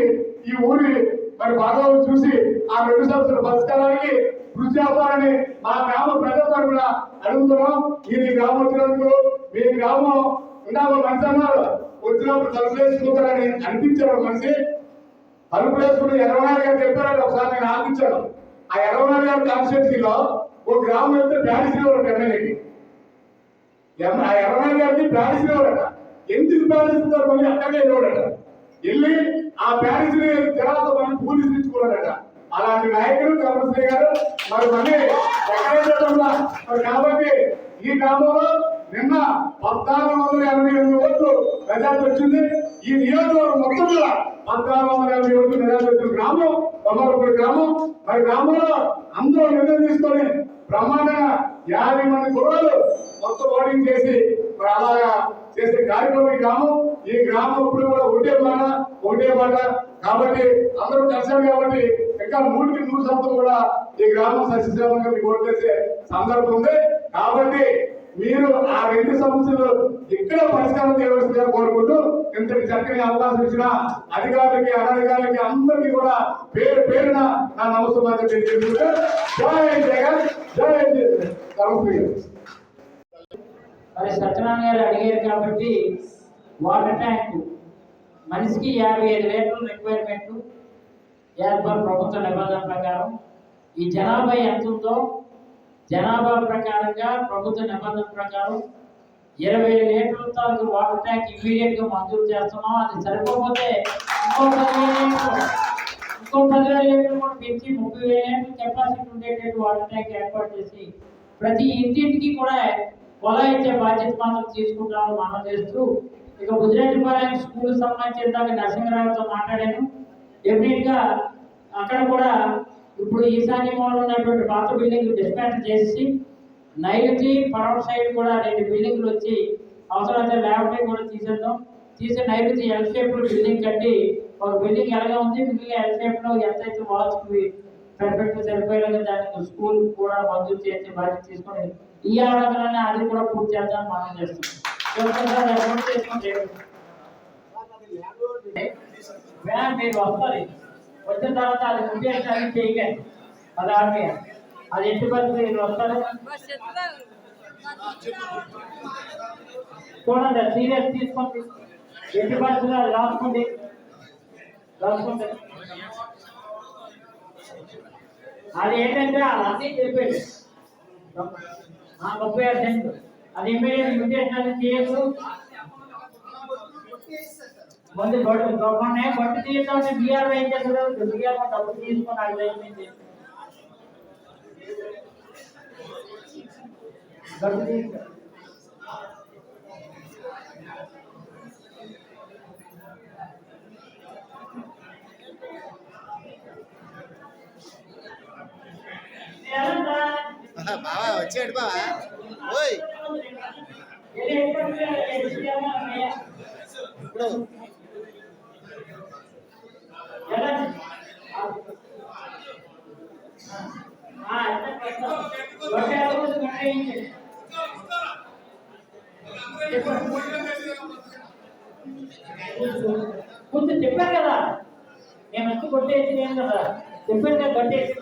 S4: ఈ ఊరి మరి బాగా చూసి ఆ 2 సంవత్సరాల పరిష్కారానికి కృషి చేస్తారని మా గ్రామ ప్రజలతో కూడా అడుగుతున్నాం. ఈ గ్రామం వచ్చినందుకు మీ గ్రామం ఇందాక మనిషి అన్నారు, వచ్చినప్పుడు తలుపు వేసుకుంటారని అనిపించారు. మనిషి తలుపు వేసుకుంటే 24 గారు చెప్పారని ఒకసారి నేను ఆలోచించాను. ఆ 24 గారి కాన్స్టిట్యూన్సీలో ఒక గ్రామం వెళ్తే బ్యాడిసినవారు ఎమ్మెల్యేకి, ఆ 24 గారిని బ్యాడిసినవారట. ఎందుకు బ్యాడిస్తున్నారు మళ్ళీ అక్కడే వెళ్ళాడట. వెళ్ళి ఆ బ్యాడిసిని తర్వాత మళ్ళీ పోలీసులు ఇచ్చుకున్నాడట. అలాంటి నాయకులు ధర్మశ్రీ గారు మరి మళ్ళీ ఎక్కడైతే మరి కాబట్టి ఈ గ్రామంలో నిన్న 1488 ఓట్లు మెజార్టీ వచ్చింది. ఈ నియోజకవర్గం మొత్తం కూడా 1480 ఓట్లు మెజార్టీ వచ్చిన గ్రామం కొమ్మలపూడి గ్రామం. మరి గ్రామంలో అందరూ నిర్ణయం తీసుకొని బ్రహ్మాండంగా 50 మంది కుర్రాళ్ళు మొత్తం ఓటింగ్ చేసి మరి అలాగా చేసే కార్యక్రమం ఈ గ్రామం ఇప్పుడు కూడా ఒకటే మాట కాబట్టి అందరూ కలిసారు. కాబట్టి ఇంకా 100% కూడా ఈ గ్రామం సస్యశ్యామంగా మీకు ఓటు చేసే సందర్భం ఉంది. కాబట్టి మీరు ఆ 2 సమస్యలు ఇక్కడ పరిష్కారం చేయవలసిందిగా కోరుకుంటూ ఇంతటి చక్కని అవకాశం ఇచ్చిన అధికారులకి అనధికారులకి అందరికీ కూడా పేరున నా నమస్కారం తెలియజేసుకుంటూ జై జగన్ జై ధర్మశ్రీ.
S3: మరి సత్యనారాయణ గారు అడిగారు కాబట్టి వాటర్ ట్యాంక్ మనిషికి 55 లీటర్ల రిక్వైర్మెంట్ ఏర్పాటు ప్రభుత్వ నిబంధన ప్రకారం. ఈ జనాభా ఎంత ఉందో జనాభా ప్రకారంగా ప్రభుత్వ నిబంధన ప్రకారం 20 లీటర్లతో వాటర్ ట్యాంక్ ఇమీడియట్ గా మంజూరు చేస్తున్నాం. అది సరిపోతే ఇంకో 10,000 లీటర్లు కూడా పెంచి 30,000 లీటర్ల కెపాసిటీ ఉండేటట్టు వాటర్ ట్యాంక్ ఏర్పాటు చేసి ప్రతి ఇంటింటికి కూడా పొలా ఇచ్చే బాధ్యత మాత్రం తీసుకుంటామని మనం చేస్తూ, ఇక బుద్ధిరెడ్డిపాలెం స్కూల్ సంబంధించి ఇందాక నరసింహరావుతో మాట్లాడాను. డెఫినెట్ గా అక్కడ కూడా ఇప్పుడు ఈశాన్య మూలలో ఉన్నటువంటి పాత బిల్డింగ్ డిస్మాంటిల్ చేసి నైరుతి పడవ సైడ్ కూడా 2 బిల్డింగ్లు వచ్చి అవసరమైతే ల్యాబొరేటరీ కూడా తీసి నైరుతి ఎల్ షేప్ బిల్డింగ్ కట్టి ఒక బిల్డింగ్ ఎలాగా ఉంది, మిగిలిన ఎల్ షేప్ లో ఎంతైతే వాల్స్ పర్ఫెక్ట్ సరిపోయేలాగా దానికి స్కూల్ కూడా మంజూరు చేసే బాధ్యత తీసుకొని ఈ ఆరాధన అది కూడా పూర్తి చేద్దాం మనం చేస్తున్నాం. మీరు వస్తారు, వచ్చిన తర్వాత అది ముఖ్యంగా చేయకండి. అది ఆర్మీ అది ఎట్టి పరిస్థితి మీరు వస్తారు చూడండి, సీరియస్ తీసుకోండి. ఎట్టి పరిస్థితులు అది రాసుకుంటే అది ఏంటంటే అన్నీ చెప్పేది 30% అది ఇమీడియట్ మ్యూటేషన్ చేయొచ్చు. ముందు మొన్నే బట్టి తీస్తామంటే బీఆర్ ఏం చేస్తారు, బీఆర్ డబ్బులు తీసుకొని అడిగింది డబ్బు తీస్తారు.
S1: బావా వచ్చాడు బావా. ఓయ్ ఇప్పుడు
S3: కొంచెం చెప్పాను కదా, నేను వచ్చి కొట్టేసి నేను కదా చెప్పాను కదా కొట్టేసి.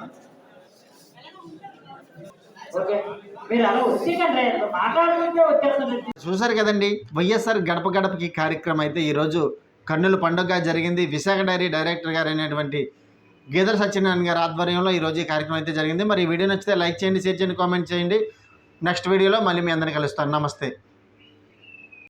S3: ఓకే మీరు అలా వచ్చేకండి మాట్లాడుకుంటే వచ్చేస్తాను.
S1: చూసారు కదండి, వైఎస్ఆర్ గడప గడపకి కార్యక్రమం అయితే ఈరోజు కన్నుల పండుగ జరిగింది. విశాఖ డైరీ డైరెక్టర్ గారు అయినటువంటి గీదర్ సత్యనారాయణ గారి ఆధ్వర్యంలో ఈరోజు ఈ కార్యక్రమం అయితే జరిగింది. మరి ఈ వీడియో నచ్చితే లైక్ చేయండి, షేర్ చేయండి, కామెంట్ చేయండి. నెక్స్ట్ వీడియోలో మళ్ళీ మీ అందరిని కలుస్తాను. నమస్తే.